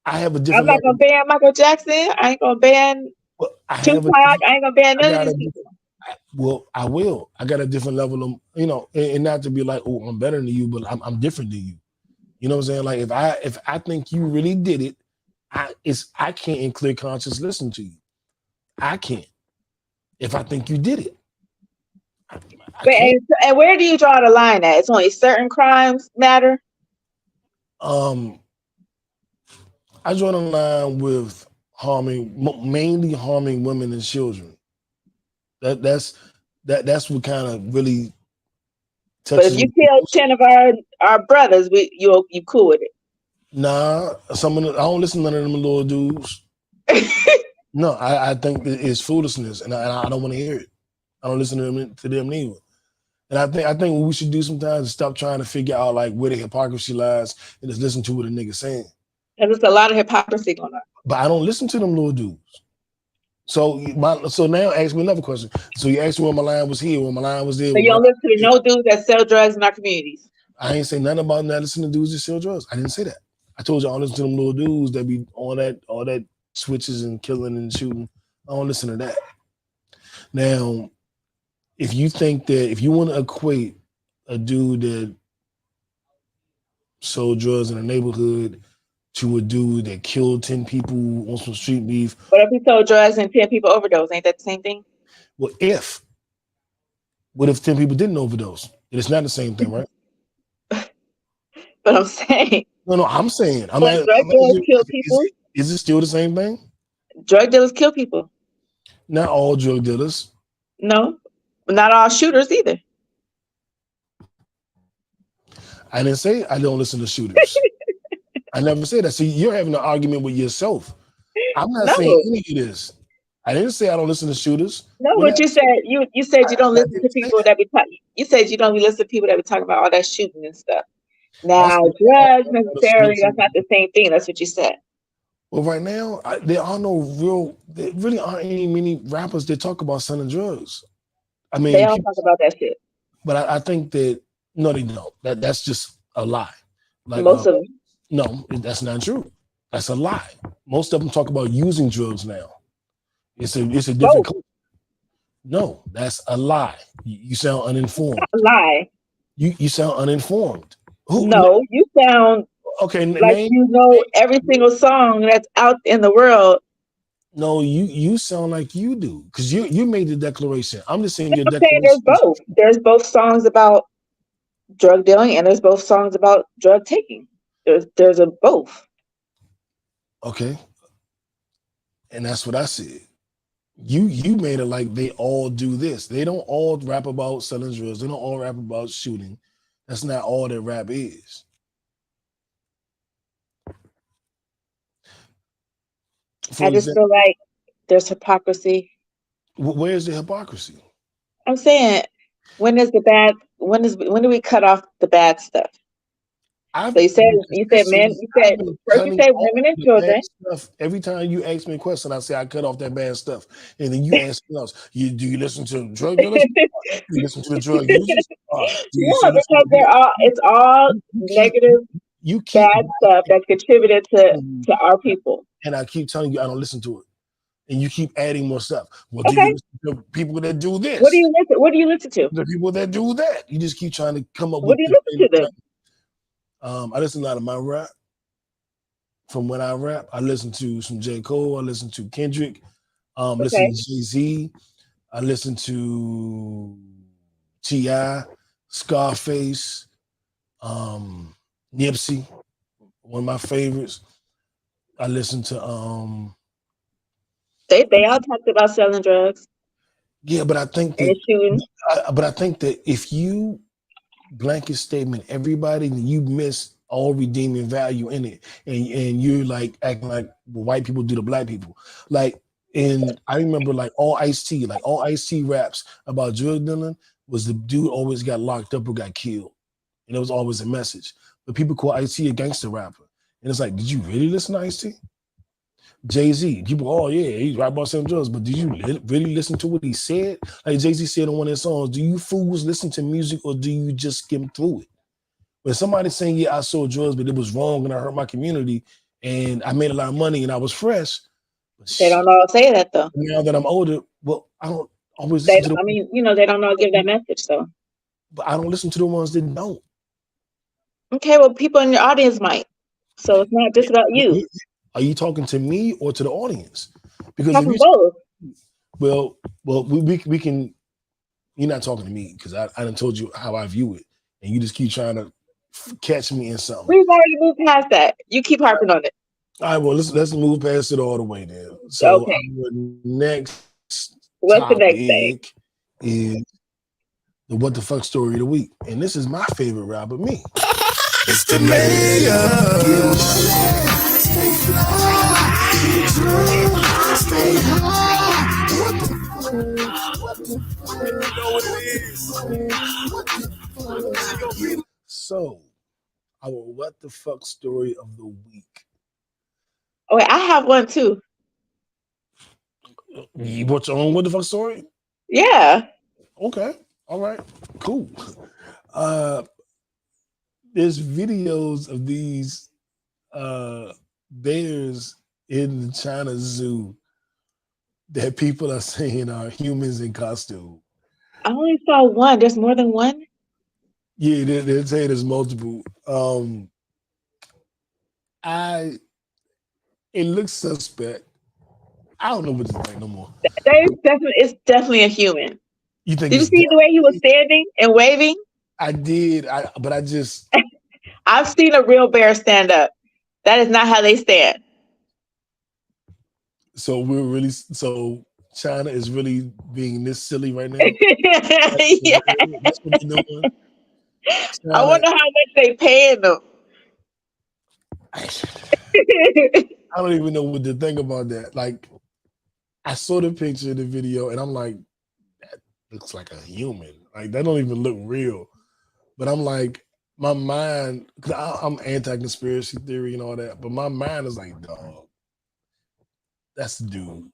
I have a different. I'm not going to ban Michael Jackson. I ain't going to ban Tupac. I ain't going to ban none of these people. Well, I will. I got a different level of, and not to be like, oh, I'm better than you, but I'm different than you. You know what I'm saying? Like if I think you really did it, I can't in clear conscience listen to you. I can't. If I think you did it. And where do you draw the line at? It's only certain crimes matter? I draw the line with mainly harming women and children. That's what kind of really touches. But if you kill 10 of our brothers, you cool with it? Nah, I don't listen to none of them little dudes. No, I think it's foolishness, and I don't want to hear it. I don't listen to them neither. And I think what we should do sometimes is stop trying to figure out like where the hypocrisy lies and just listen to what a nigga saying. Because there's a lot of hypocrisy going on. But I don't listen to them little dudes. So now ask me another question. So you asked me when my line was here, when my line was there. So you don't listen to no dudes that sell drugs in our communities? I ain't say nothing about not listening to dudes that sell drugs. I didn't say that. I told you I don't listen to them little dudes that be all that switches and killing and shooting. I don't listen to that. Now, if you think that if you want to equate a dude that sold drugs in a neighborhood to a dude that killed 10 people on some street beef. But if he sold drugs and 10 people overdose, ain't that the same thing? Well, if What if 10 people didn't overdose? It's not the same thing, right? But I'm saying, No, I'm saying, I'm drug dealers asking, kill people. is it still the same thing? Drug dealers kill people. Not all drug dealers. No, not all shooters either. I didn't say I don't listen to shooters. I never said that. See, you're having an argument with yourself. I'm not No, saying any of this. I didn't say I don't listen to shooters. no. When But you said you said you don't I listen to didn't say people that be talking. You said you don't listen to people that be talking about all that shooting and stuff. that's Now, drugs necessarily, that's not the same thing. That's what you said. well, right now, there really aren't any many rappers that talk about selling drugs. I mean, They don't talk about that shit. but I think that no, they don't. That's just a lie. Like Most of them. no, that's not true. That's a lie. Most of them talk about using drugs now. It's a different. No, that's a lie. You sound uninformed. A lie. You sound uninformed. No, you sound okay? like you know every single song that's out in the world. No, you sound like you do because you made the declaration. I'm just saying your I'm saying declaration. there's both. There's both songs about drug dealing and there's both songs about drug taking. There's a both. Okay, and that's what I said. You made it like they all do this. They don't all rap about selling drugs. They don't all rap about shooting. That's not all that rap is. I just feel like there's hypocrisy. Where's the hypocrisy? I'm saying, when do we cut off the bad stuff? So you said men, first you said women and children. Every time you ask me a question, I say I cut off that bad stuff. And then you ask me else. Do you listen to drug dealers? Do you listen to the drug users? No, because it's all negative, bad stuff that contributed to our people. And I keep telling you I don't listen to it. And you keep adding more stuff. Well, do you listen to people that do this? What do you listen to? The people that do that. You just keep trying to come up with. What do you listen to then? I listen to a lot of my rap. From when I rap, I listen to some J. Cole. I listen to Kendrick. Listen to Jay-Z. I listen to T.I., Scarface, Nipsey, one of my favorites. I listen to They all talked about selling drugs. Yeah, but I think that if you blanket statement everybody, then you miss all redeeming value in it, and you're like acting like white people do to black people. Like, and I remember like all Ice-T raps about drug dealing was the dude always got locked up or got killed, and it was always a message. But people call Ice-T a gangster rapper, and it's like, did you really listen to Ice-T? Jay-Z, people, oh yeah, he's right about selling drugs, but did you really listen to what he said? Like Jay-Z said in one of his songs, do you fools listen to music or do you just skim through it? When somebody's saying, yeah, I sold drugs, but it was wrong and I hurt my community and I made a lot of money and I was fresh. They don't all say that though. Now that I'm older, well, I don't always listen to they don't all give that message though. But I don't listen to the ones that don't. Okay, well, people in your audience might. So it's not just about you. Are you talking to me or to the audience? Because talking both. Well, we can. You're not talking to me because I done told you how I view it, and you just keep trying to catch me in something. We've already moved past that. You keep harping on it. All right, well let's move past it all the way then. So okay. Next, what's the next thing? Is the what the fuck story of the week, and this is my favorite rapper, me. It's the mayor. Stay fly, stay high. What the fuck? You know what it is. So, our what the fuck story of the week. Oh, wait, I have one too. You brought your own what the fuck story? Yeah. Okay. All right. Cool. There's videos of these bears in the China Zoo that people are saying are humans in costume. I only saw one. There's more than one? Yeah, they're saying there's multiple. It looks suspect. I don't know what to think no more. It's definitely a human. You think Did you it's see the way he was standing and waving? I did, but I just I've seen a real bear stand up. That is not how they stand. so China is really being this silly right now. Yeah. That's what they're doing. I China, wonder how much they paying them. I don't even know what to think about that. Like, I saw the picture, the video, and I'm like, that looks like a human. Like, that don't even look real. But I'm like, my mind, because I'm anti-conspiracy theory and all that, but my mind is like, dog, that's the dude.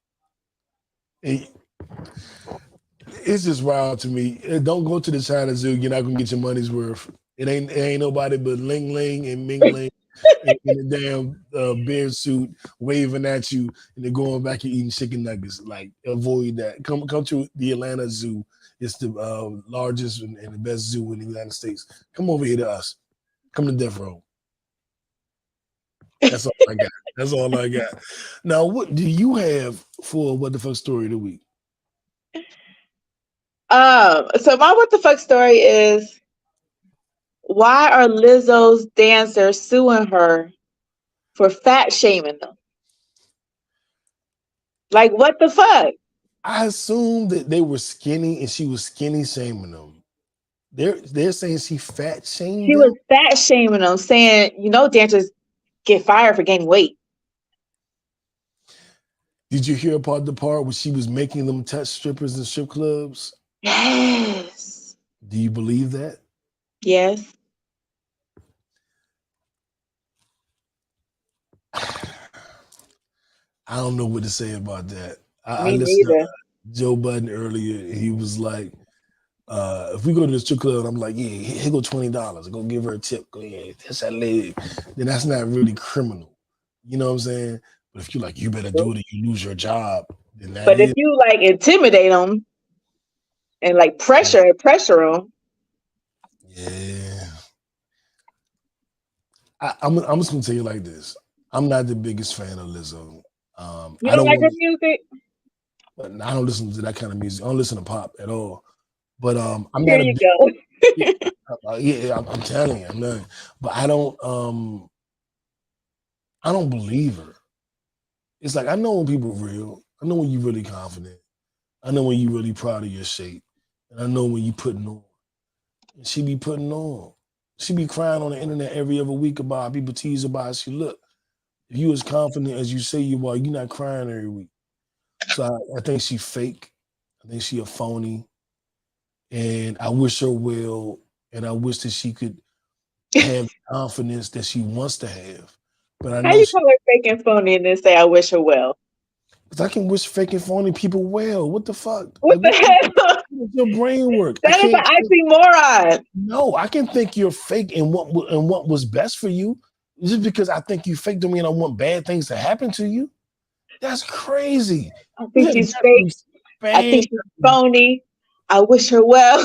It- it's just wild to me. Don't go to the China Zoo. You're not gonna get your money's worth. It ain't nobody but Ling Ling and Ming Ling in the damn bear suit waving at you, and they're going back and eating chicken nuggets. Like, avoid that. Come to the Atlanta Zoo. It's the largest and the best zoo in the United States. Come over here to us. Come to Death Row. That's all I got. That's all I got. Now, what do you have for what the fuck story of the week? So my what the fuck story is, why are Lizzo's dancers suing her for fat shaming them? Like, what the fuck? I assumed that they were skinny and she was skinny shaming them. They're saying she fat shamed She them. was fat shaming them, saying, dancers get fired for gaining weight. Did you hear about the part where she was making them touch strippers in strip clubs? Yes. Do you believe that? Yes. I don't know what to say about that. I Me listened to neither. Joe Budden earlier. He was like, if we go to the strip club, I'm like, yeah, here go $20. Go give her a tip. Go, yeah, that's that leg. Then that's not really criminal. You know what I'm saying? But if you're like, you better do it or you lose your job, then that But if is. you like intimidate them and like pressure them, Yeah. I'm just gonna tell you like this. I'm not the biggest fan of Lizzo. you I don't don't like want her music. I don't listen to that kind of music. I don't listen to pop at all. But I'm Here not a you big go. yeah, I'm telling you, I'm not. But I don't believe her. It's like I know when people are real. I know when you're really confident. I know when you're really proud of your shape. And I know when you putting on. And she be putting on. She be crying on the internet every other week about how people tease about how she look. If you as confident as you say you are, you're not crying every week. So I think she fake. I think she a phony. And I wish her well. And I wish that she could have the confidence that she wants to have. But I How know you she, call her fake and phony and then say I wish her well? because I can wish fake and phony people well. What the fuck? What Like, the hell? how does your brain work? I That is can't. an oxymoron. No, I can think you're fake and what was best for you. Just because I think you fake don't mean I want bad things to happen to you. That's crazy. I You think have she's got to fake. be I think Spain. she's phony. I wish her well.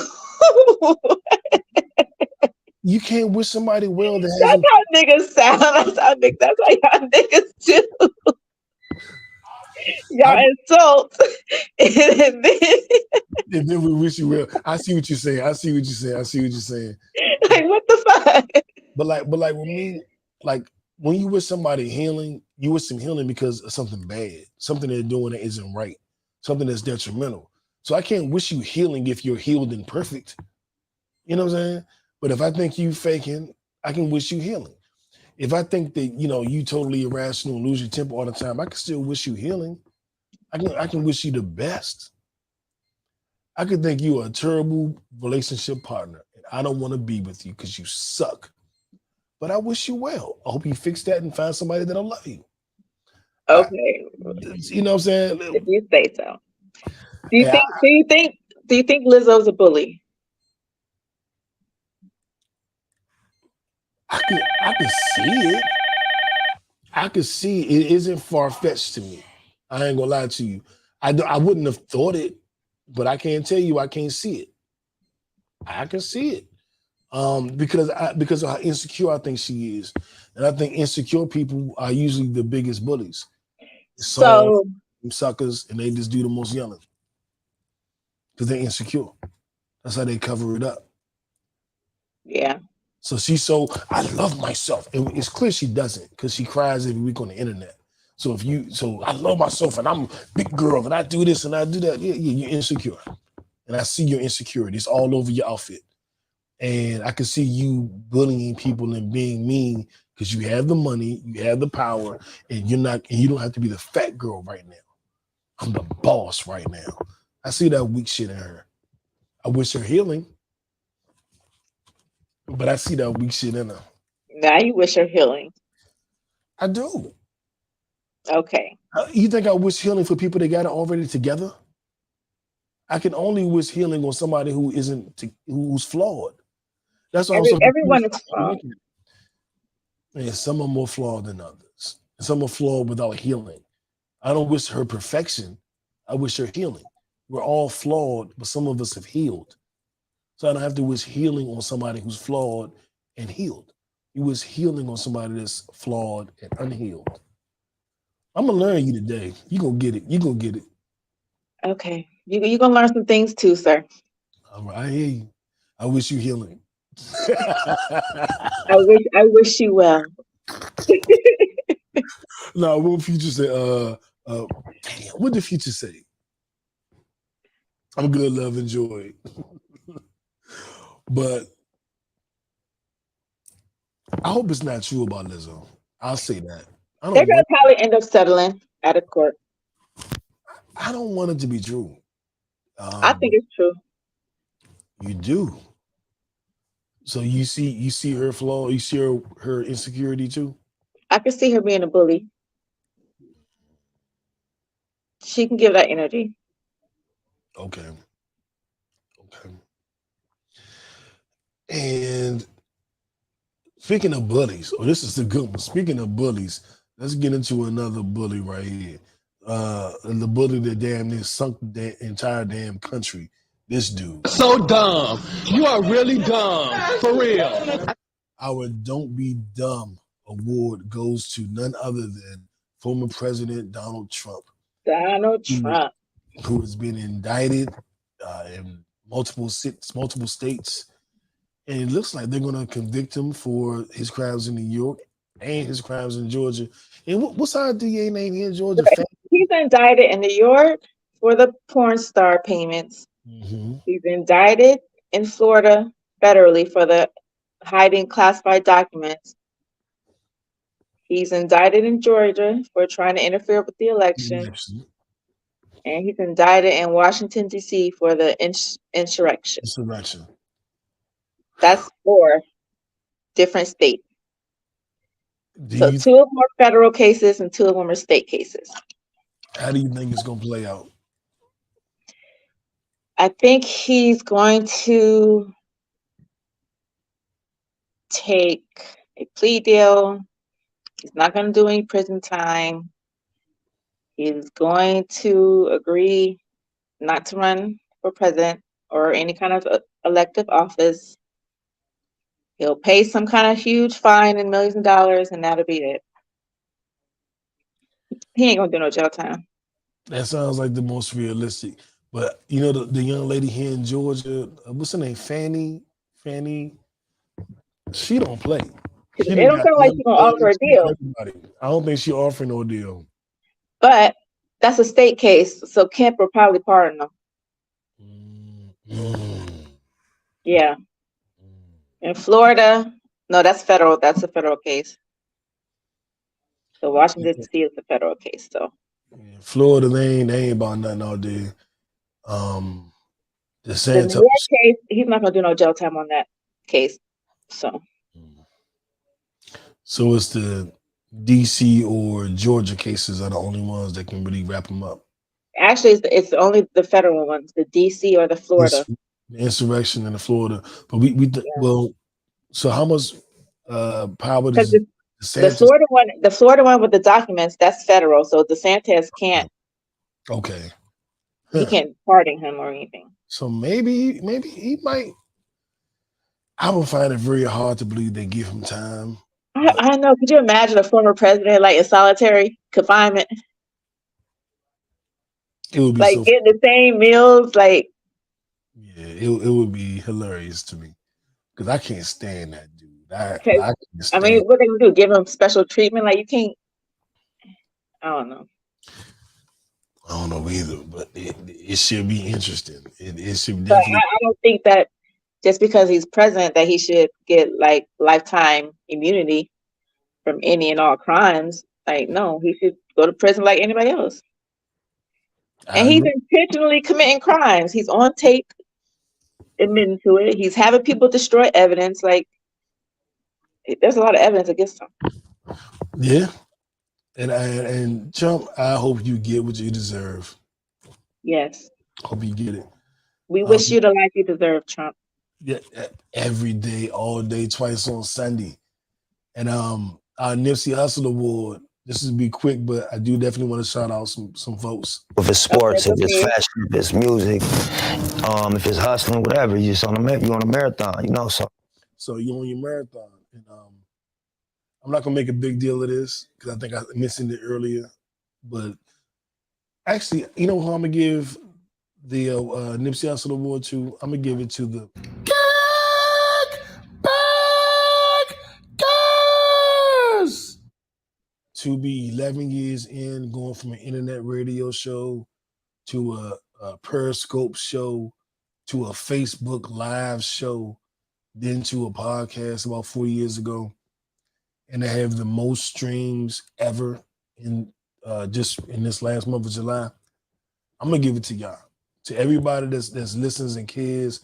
You can't wish somebody well that That's hasn't. how niggas sound. That's how y'all niggas do. Y'all I, insult. And then, and then we wish you well. I see what you're saying. I see what you're saying. I see what you're saying. like, what the fuck? But like with me, like when you wish somebody healing, you wish them healing because of something bad, something they're doing that isn't right, something that's detrimental. So I can't wish you healing if you're healed and perfect. You know what I'm saying? But if I think you faking, I can wish you healing. If I think that you totally irrational and lose your temper all the time, I can still wish you healing. I can wish you the best. I could think you are a terrible relationship partner, and I don't want to be with you because you suck. But I wish you well. I hope you fix that and find somebody that'll love you. Okay, You know what I'm if saying? you say so. Do you Hey, think? Do you think? Do you think Lizzo's a bully? I could see it. I could see it isn't far fetched to me. I ain't gonna lie to you. I wouldn't have thought it, but I can't tell you I can't see it. I can see it. Because of how insecure I think she is, and I think insecure people are usually the biggest bullies. Soft, So, suckers, and they just do the most yelling. because they're insecure. That's how they cover it up. Yeah. So she's so, I love myself. And it's clear she doesn't because she cries every week on the internet. So I love myself and I'm a big girl and I do this and I do that. Yeah, you're insecure. And I see your insecurity. It's all over your outfit. And I can see you bullying people and being mean because you have the money, you have the power, and you don't have to be the fat girl right now. I'm the boss right now. I see that weak shit in her. I wish her healing, but I see that weak shit in her. Now you wish her healing. I do. Okay. You think I wish healing for people that got it already together? I can only wish healing on somebody who's flawed. That's also everyone is flawed. And some are more flawed than others. Some are flawed without healing. I don't wish her perfection. I wish her healing. We're all flawed, but some of us have healed. So I don't have to wish healing on somebody who's flawed and healed. You wish healing on somebody that's flawed and unhealed. I'm gonna learn you today. You gonna get it. You gonna get it. Okay. You gonna learn some things too, sir. All right, I hear you. I wish you healing. I wish you well. No, what Future say? Damn, what did Future say? I'm good, love, and joy. But I hope it's not true about Lizzo. I'll say that. They're gonna probably end up settling out of court. I don't want it to be true. I think it's true. You do. So you see her flaw, you see her insecurity too? I can see her being a bully. She can give that energy. Okay. And speaking of bullies, this is the good one. Speaking of bullies, let's get into another bully right here. The bully that damn near sunk the entire damn country. This dude. So dumb. You are really dumb. For real. Our Don't Be Dumb award goes to none other than former President Donald Trump. Who has been indicted in multiple states. And it looks like they're going to convict him for his crimes in New York and his crimes in Georgia. And what's our DA name here in Georgia? He's indicted in New York for the porn star payments. Mm-hmm. He's indicted in Florida federally for the hiding classified documents. He's indicted in Georgia for trying to interfere with the election. And he's indicted in Washington, D.C. for the insurrection. That's 4 different states. So 2 of them are federal cases and 2 of them are state cases. How do you think it's going to play out? I think he's going to take a plea deal. He's not going to do any prison time. He's going to agree not to run for president or any kind of elective office. He'll pay some kind of huge fine in millions of dollars, and that'll be it. He ain't gonna do no jail time. That sounds like the most realistic. But you know the young lady here in Georgia, what's her name? Fanny. She don't play. It don't sound like she's gonna offer a deal. I don't think she's offering no deal. But that's a state case, so Kemp will probably pardon them. Yeah. In Florida, no, that's federal. That's a federal case. So Washington D.C. is the federal case. So Florida, they ain't about nothing out there. The New York case, he's not gonna do no jail time on that case. So it's the DC or Georgia cases are the only ones that can really wrap them up. Actually, it's only the federal ones, the DC or the Florida. The insurrection in the Florida. But so how much power does the Florida one with the documents, that's federal. So DeSantis can't. Okay. He can't pardon him or anything. So maybe he might. I would find it very hard to believe they give him time. I know. Could you imagine a former president like in solitary confinement? It would be like getting the same meals, like Yeah, it would be hilarious to me because I can't stand that dude. I 'Cause, can't I mean, stand. what they gonna do? Give him special treatment? Like you can't. I don't know. I don't know either, but it should be interesting. It should But definitely. I don't think that just because he's president that he should get like lifetime immunity from any and all crimes. Like, no, he should go to prison like anybody else. I And he's agree. intentionally committing crimes. He's on tape admitting to it. He's having people destroy evidence. Like, there's a lot of evidence against him. Yeah, and Trump, I hope you get what you deserve. Yes. Hope you get it. We Um, wish you the life you deserve, Trump. yeah, every day, all day, twice on Sunday. And our Nipsey Hussle Award. This is be quick, but I do definitely want to shout out some folks. If it's Okay, sports, if it's okay. fashion, if it's music, if it's hustling, whatever, you just you on a marathon, you know. So So you on your marathon, and I'm not gonna make a big deal of this because I think I mentioned it earlier. But actually, you know who I'm gonna give the Nipsey Hussle Award to? I'm gonna give it to the Kickback to be 11 years in, going from an internet radio show to a Periscope show to a Facebook Live show, then to a podcast about 4 years ago, and to have the most streams ever in just in this last month of July. I'm gonna give it to y'all, to everybody that's listens and cares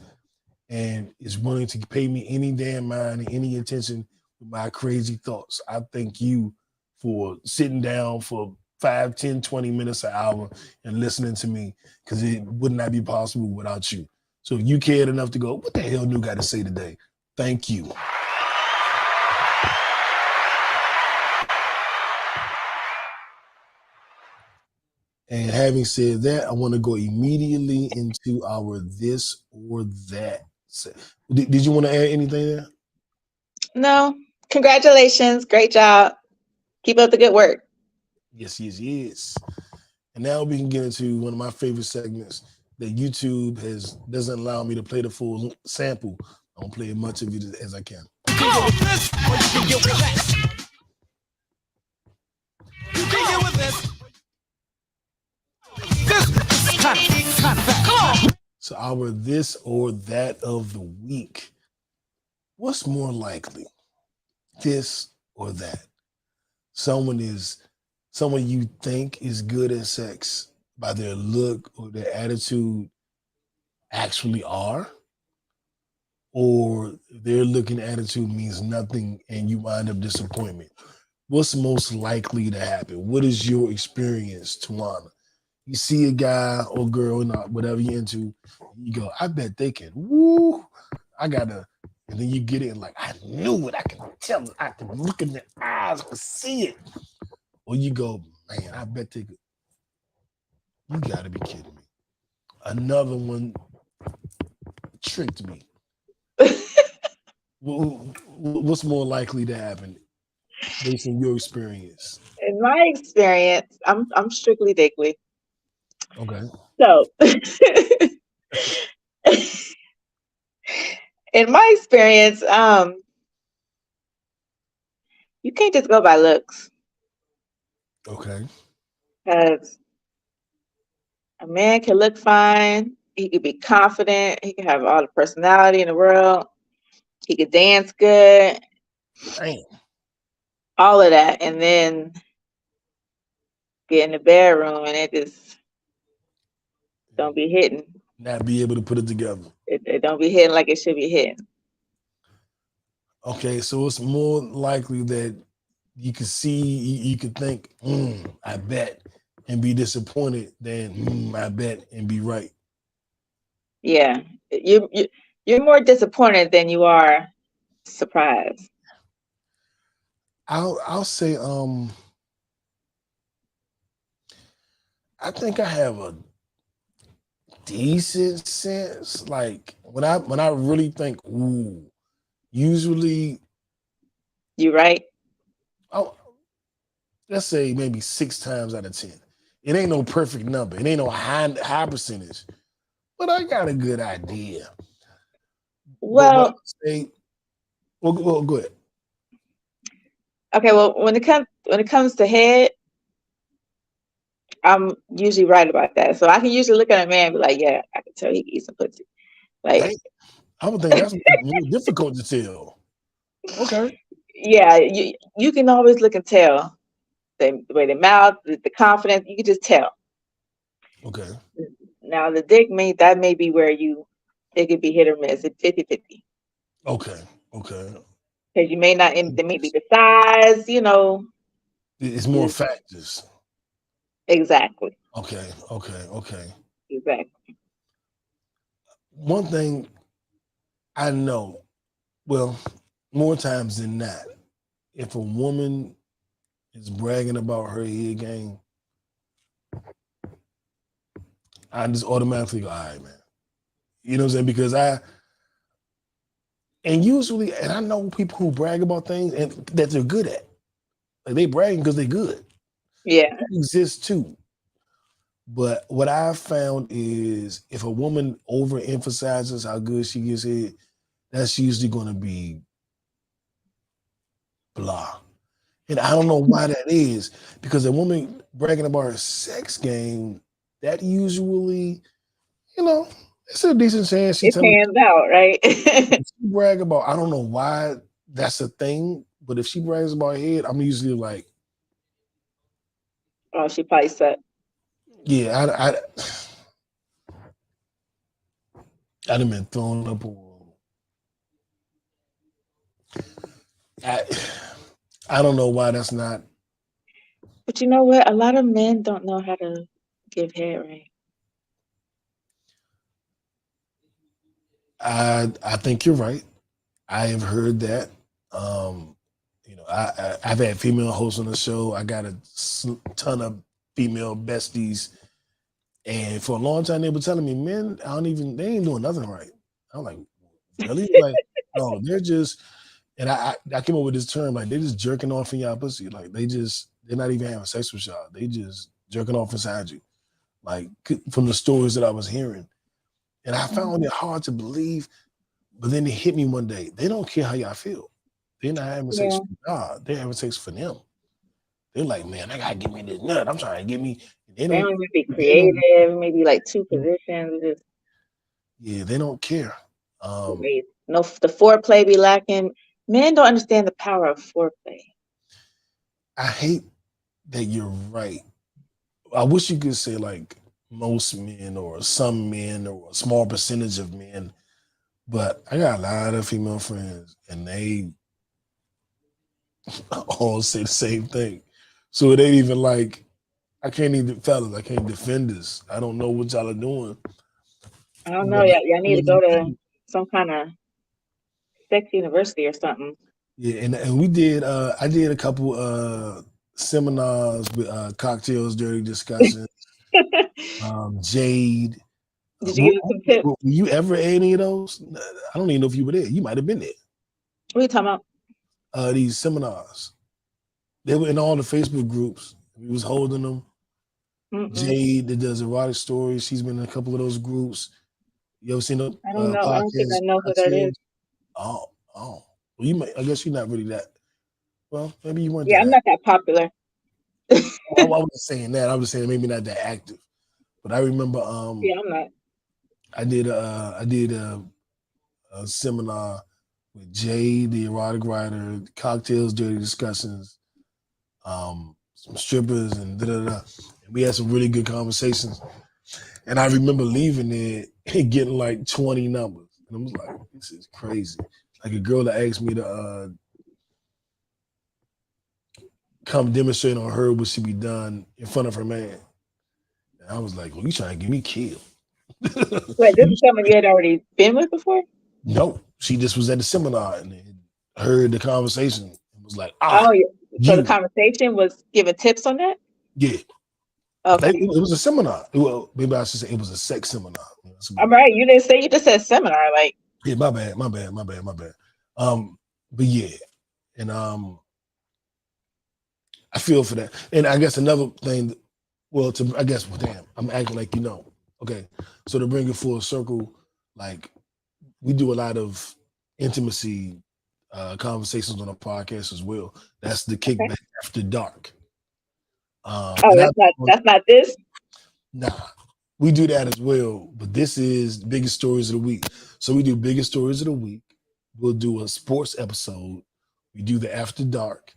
and is willing to pay me any damn mind and any attention with my crazy thoughts. I thank you for sitting down for 5, 10, 20 minutes, an hour and listening to me, because it would not be possible without you. So if you cared enough to go, what the hell New got to say today? Thank you. And having said that, I want to go immediately into our this or that. Did you want to add anything there? No. Congratulations. Great job. Keep up the good work. Yes, yes, yes. And now we can get into one of my favorite segments that YouTube doesn't allow me to play the full sample. I don't play as much of it as I can. So our this or that of the week. What's more likely? This or that? Someone you think is good at sex by their look or their attitude actually are, or their look and attitude means nothing and you wind up disappointment. What's most likely to happen? What is your experience, Tawana? You see a guy or girl, not whatever you're into, you go, I bet they can. Woo! And then you get it and like, I knew it. I can tell it. I can look in their eyes, I can see it. Or you go, man, I bet they could. You gotta be kidding me. Another one tricked me. What's more likely to happen based on your experience? In my experience, I'm strictly dickly. Okay. So in my experience, you can't just go by looks. Okay. Because a man can look fine, he could be confident, he can have all the personality in the world, he could dance good, Damn. all of that, and then get in the bedroom and it just don't be hitting. Not be able to put it together. It don't be hitting like it should be hitting. Okay, so it's more likely that you could see, you could think, I bet, and be disappointed than I bet and be right. Yeah, you're more disappointed than you are surprised. I'll say I think I have a decent sense. Like when I really think, usually You right? let's say maybe 6 times out of 10. It ain't no perfect number. It ain't no high percentage. but I got a good idea. But what I Well, say, well, go ahead. okay. Well, when it comes to head, I'm usually right about that. So I can usually look at a man and be like, yeah, I can tell he can eat some pussy. Like, Dang, I would think that's more difficult to tell. Okay. yeah, you can always look and tell the way the mouth, the confidence. You can just tell. Okay. Now the dick that may be where it could be hit or miss. It's 50-50. Okay. Okay. Because you may not, and there may be the size, It's more just factors. exactly, Okay. Okay. Okay. exactly. One thing I know, well, more times than not, if a woman is bragging about her head game, I just automatically go, all right, man. You know what I'm saying? Because usually, and I know people who brag about things and that they're good at. Like they bragging because they're good. Yeah, That exists too. But what I've found is if a woman overemphasizes how good she gets head, that's usually going to be blah. And I don't know why that is, because a woman bragging about her sex game, that usually, it's a decent chance she it telling pans out, right? if she brag about, I don't know why that's a thing, but if she brags about her head, I'm usually like, Oh, she probably sucked. yeah, I'd have been thrown up on. I, I don't know why that's not. But you know what? A lot of men don't know how to give head right. I think you're right. I have heard that. I've had female hosts on the show. I got a ton of female besties, and for a long time they were telling me, men, they ain't doing nothing right. I'm like, really? Like, no, they're just. And I came up with this term, like they're just jerking off in y'all pussy. Like they're not even having sex with y'all. They just jerking off inside you. Like from the stories that I was hearing. And I found it hard to believe, but then it hit me one day. They don't care how y'all feel. They're not having sex Yeah, for God. They're having sex for them. They're like, man, I gotta give me this nut. I'm trying to get me. They they don't. don't even be They don't. creative. Maybe like two positions. Just Yeah, they don't care. Um, wait. No, the foreplay be lacking. Men don't understand the power of foreplay. I hate that you're right. I wish you could say like most men or some men or a small percentage of men, but I got a lot of female friends and they all say the same thing. So it ain't even like I can't even, fellas, I can't defend this. I don't know what y'all are doing. I don't know. But Y'all need to go to some kind of sex university or something. yeah, and we did I did a couple seminars with cocktails, dirty discussion, Jade. Did you give us some tips? Were you ever at any of those? I don't even know if you were there. You might have been there. What are you talking about? These seminars. They were in all the Facebook groups. We was holding them. Mm-mm. Jade that does erotic stories. She's been in a couple of those groups. You ever seen the I don't know. I don't think I podcast know who that is. cocktails? Oh. Well, you might. I guess you're not really that. Well, maybe you weren't Yeah, that I'm active. not that popular. I wasn't saying that. I was saying maybe not that active. But I remember Yeah, I'm not. I did a seminar with Jay, the erotic writer, cocktails, dirty discussions, some strippers, and da da da. And we had some really good conversations. And I remember leaving there and getting like 20 numbers, and I was like, "This is crazy." Like a girl that asked me to come demonstrate on her what should be done in front of her man. And I was like, "Well, you trying to get me killed?" Wait, this is someone you had already been with before? No, she just was at the seminar and heard the conversation and was like, Oh, yeah. So the you, conversation was giving tips on that? yeah. Okay. It was a seminar. Well, maybe I should say it was a sex seminar. That's All what right. You didn't say, you just said seminar. Like, yeah, my bad. But yeah, and I feel for that. And I guess another thing, well, I guess, well, damn, I'm acting like you know. Okay, so to bring it full circle, like we do a lot of intimacy conversations on a podcast as well. That's the Okay. Kickback After Dark. Oh, And I, that's not this. nah, we do that as well, but this is biggest stories of the week. So we do biggest stories of the week. We'll do a sports episode. We do the After Dark,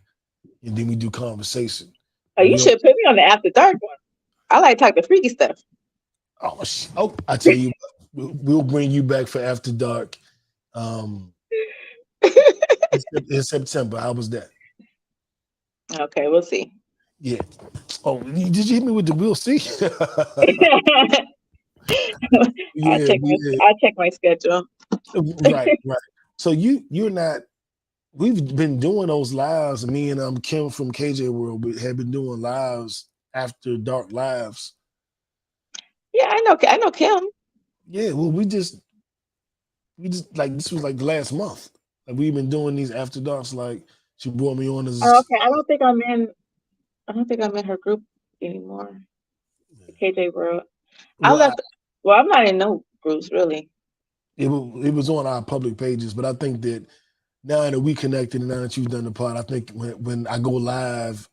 and then we do conversation. Oh, And you we don't, should put me on the after dark one. I like talking freaky stuff. I tell you, we'll bring you back for After Dark. Um, in September. How was that? Okay, we'll see. Yeah. Oh, did you hit me with the we'll see? Yeah, yeah. I'll check my schedule. Right, right. So you're not. We've been doing those lives. Me and Kim from KJ World have been doing lives after dark lives. Yeah, I know Kim. Yeah. Well, we just like this was like last month. Like we've been doing these after darks. Like she brought me on as. Oh, okay. I don't think I'm in her group anymore. KJ World. I Well, left. Well, I'm not in no groups really. it was on our public pages, but I think that now that we connected and now that you've done the pod, I think when I go live,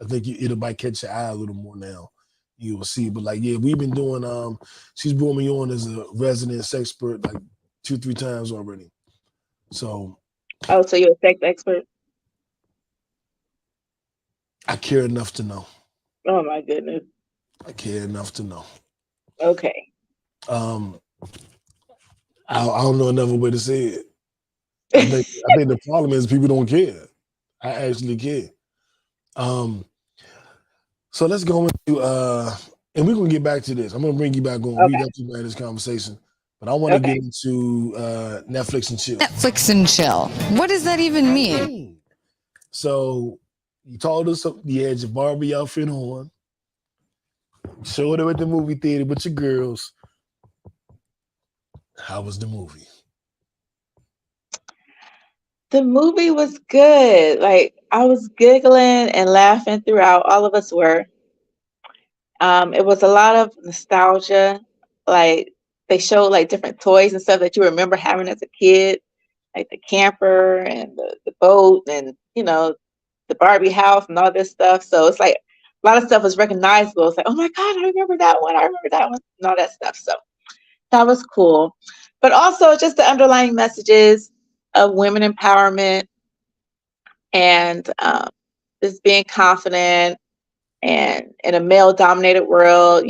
I think it'll might catch your eye a little more now. You will see. But like, yeah, we've been doing she's brought me on as a resident sex expert like 2-3 times already. So Oh, so you're a sex expert? I care enough to know. Oh my goodness. I care enough to know. Okay. I don't know another way to say it. I think the problem is people don't care. I actually care. So let's go into and we're gonna get back to this. I'm gonna bring you back on. Okay. We definitely had this conversation, but I want to get into Netflix and chill. Netflix and chill. What does that even mean? So you told us you had your Barbie outfit on, showed her at the movie theater with your girls. How was the movie? The movie was good. Like I was giggling and laughing throughout. All of us were. It was a lot of nostalgia. Like they showed like different toys and stuff that you remember having as a kid, like the camper and the boat and the Barbie house and all this stuff. So it's like a lot of stuff was recognizable. It's like, oh my God, I remember that one. I remember that one and all that stuff. So that was cool. But also just the underlying messages of women empowerment and just being confident and in a male dominated world,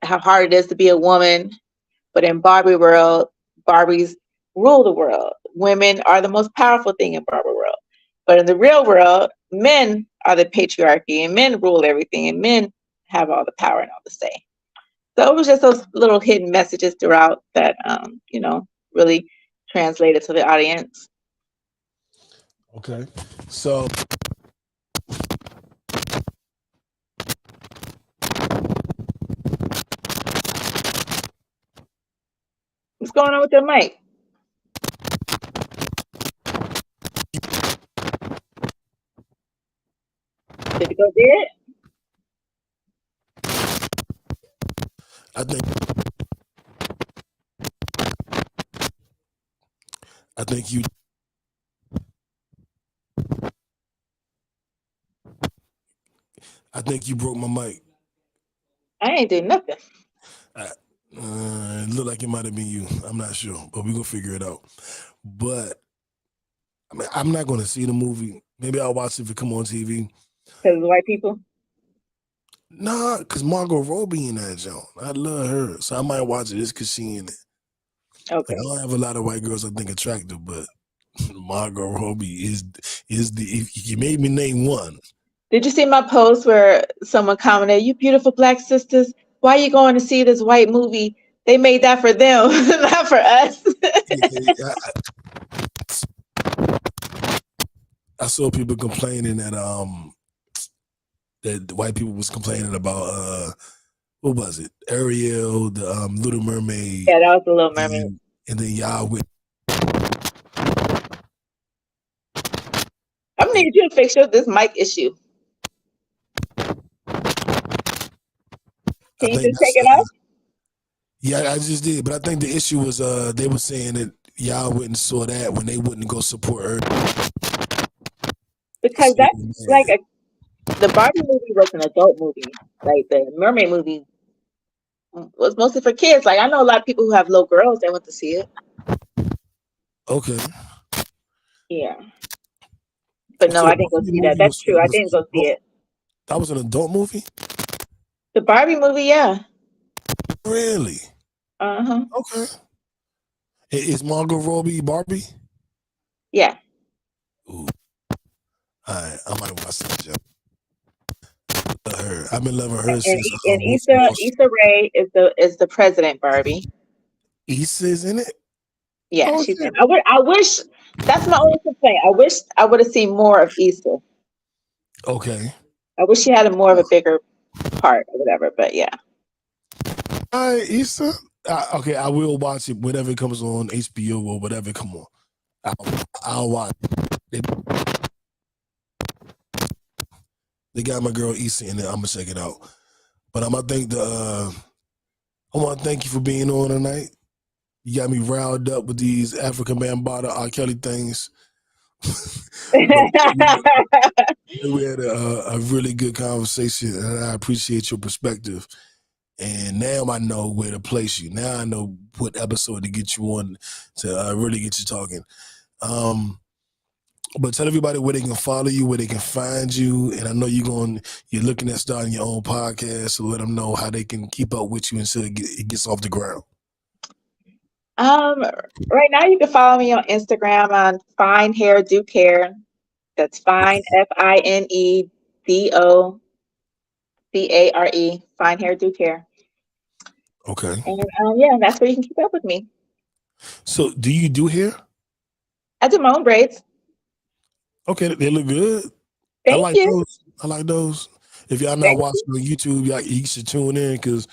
how hard it is to be a woman. But in Barbie world, Barbies rule the world. Women are the most powerful thing in Barbie world. But in the real world, men are the patriarchy and men rule everything and men have all the power and all the say. So it was just those little hidden messages throughout that, really translated to the audience. Okay. So What's going on with your mic? Did it go dead? I think you broke my mic. I ain't did nothing. It looked like it might have been you. I'm not sure, but we're gonna figure it out. But I mean, I'm not gonna see the movie. Maybe I'll watch it if it come on TV. Because of white people? Nah, because Margot Robbie in that joint. I love her. So I might watch it just because she in it. Okay. Like, I don't have a lot of white girls I think attractive, but Margot Robbie is the, if you made me name one. Did you see my post where someone commented, "You beautiful black sisters, why are you going to see this white movie? They made that for them, not for us." I saw people complaining that that white people was complaining about what was it? Ariel, the Little Mermaid. Yeah, that was the Little Mermaid. And then y'all with. I'm gonna need you to fix this mic issue. Can you just take it off? Yeah, I just did, but I think the issue was they were saying that y'all wouldn't saw that when they wouldn't go support her. Because that's like the Barbie movie was an adult movie. Like the Mermaid movie was mostly for kids. Like I know a lot of people who have little girls that went to see it. Okay. Yeah. But no, So I the didn't go Barbie see that. movie That's true. I didn't go see it. that was an adult movie? The Barbie movie, yeah. Really? Uh-huh. Okay. Is Margot Robbie Barbie? Yeah. Ooh. All right, I might watch that show. Her. I've been loving her since And Wolf of Wall Street. Issa Rae is the president Barbie. Issa's in it? Yeah, Oh, she's in. shit. I wish that's my only complaint. I wish I would have seen more of Issa. Okay. I wish she had more of a bigger part or whatever. But yeah. All right, Issa. Okay, I will watch it whenever it comes on HBO or whatever. Come on. I'll watch it. They got my girl Issa in there. I'm gonna check it out. But I'm gonna I want to thank you for being on tonight. You got me riled up with these African Bambaataa R. Kelly things. We had a really good conversation, and I appreciate your perspective. And now I know where to place you. Now I know what episode to get you on to really get you talking. But tell everybody where they can follow you, where they can find you. And I know you're looking at starting your own podcast, so let them know how they can keep up with you until it gets off the ground. Right now you can follow me on Instagram on Fine Hair Do Care. That's Fine FINEDOCARE. Fine Hair Do Care. Okay. And yeah, that's where you can keep up with me. So do you do hair? I do my own braids. Okay, they look good. Thank I like you. those. I like those. If y'all not watching on YouTube, you should tune in because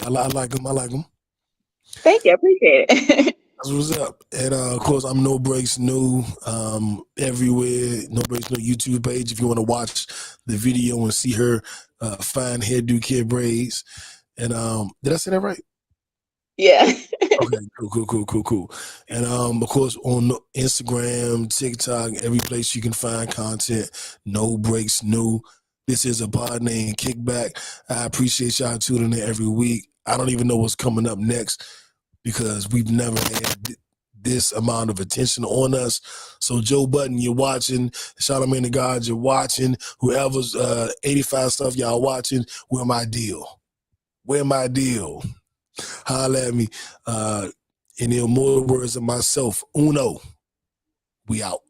I like them. I like them. Thank you. I appreciate it. That's what's up. And of course, I'm No Breaks New everywhere. No Breaks New YouTube page if you want to watch the video and see her fine hairdo kid braids. And did I say that right? Yeah. Okay, cool. And of course, on Instagram, TikTok, every place you can find content, No Breaks New. This is a pod named Kickback. I appreciate y'all tuning in every week. I don't even know what's coming up next because we've never had this amount of attention on us. So Joe Budden, you're watching. Charlamagne the God, you're watching. Whoever's 85 stuff y'all watching, where my deal? Where my deal? Holla at me. In the immortal words of myself, Uno, we out.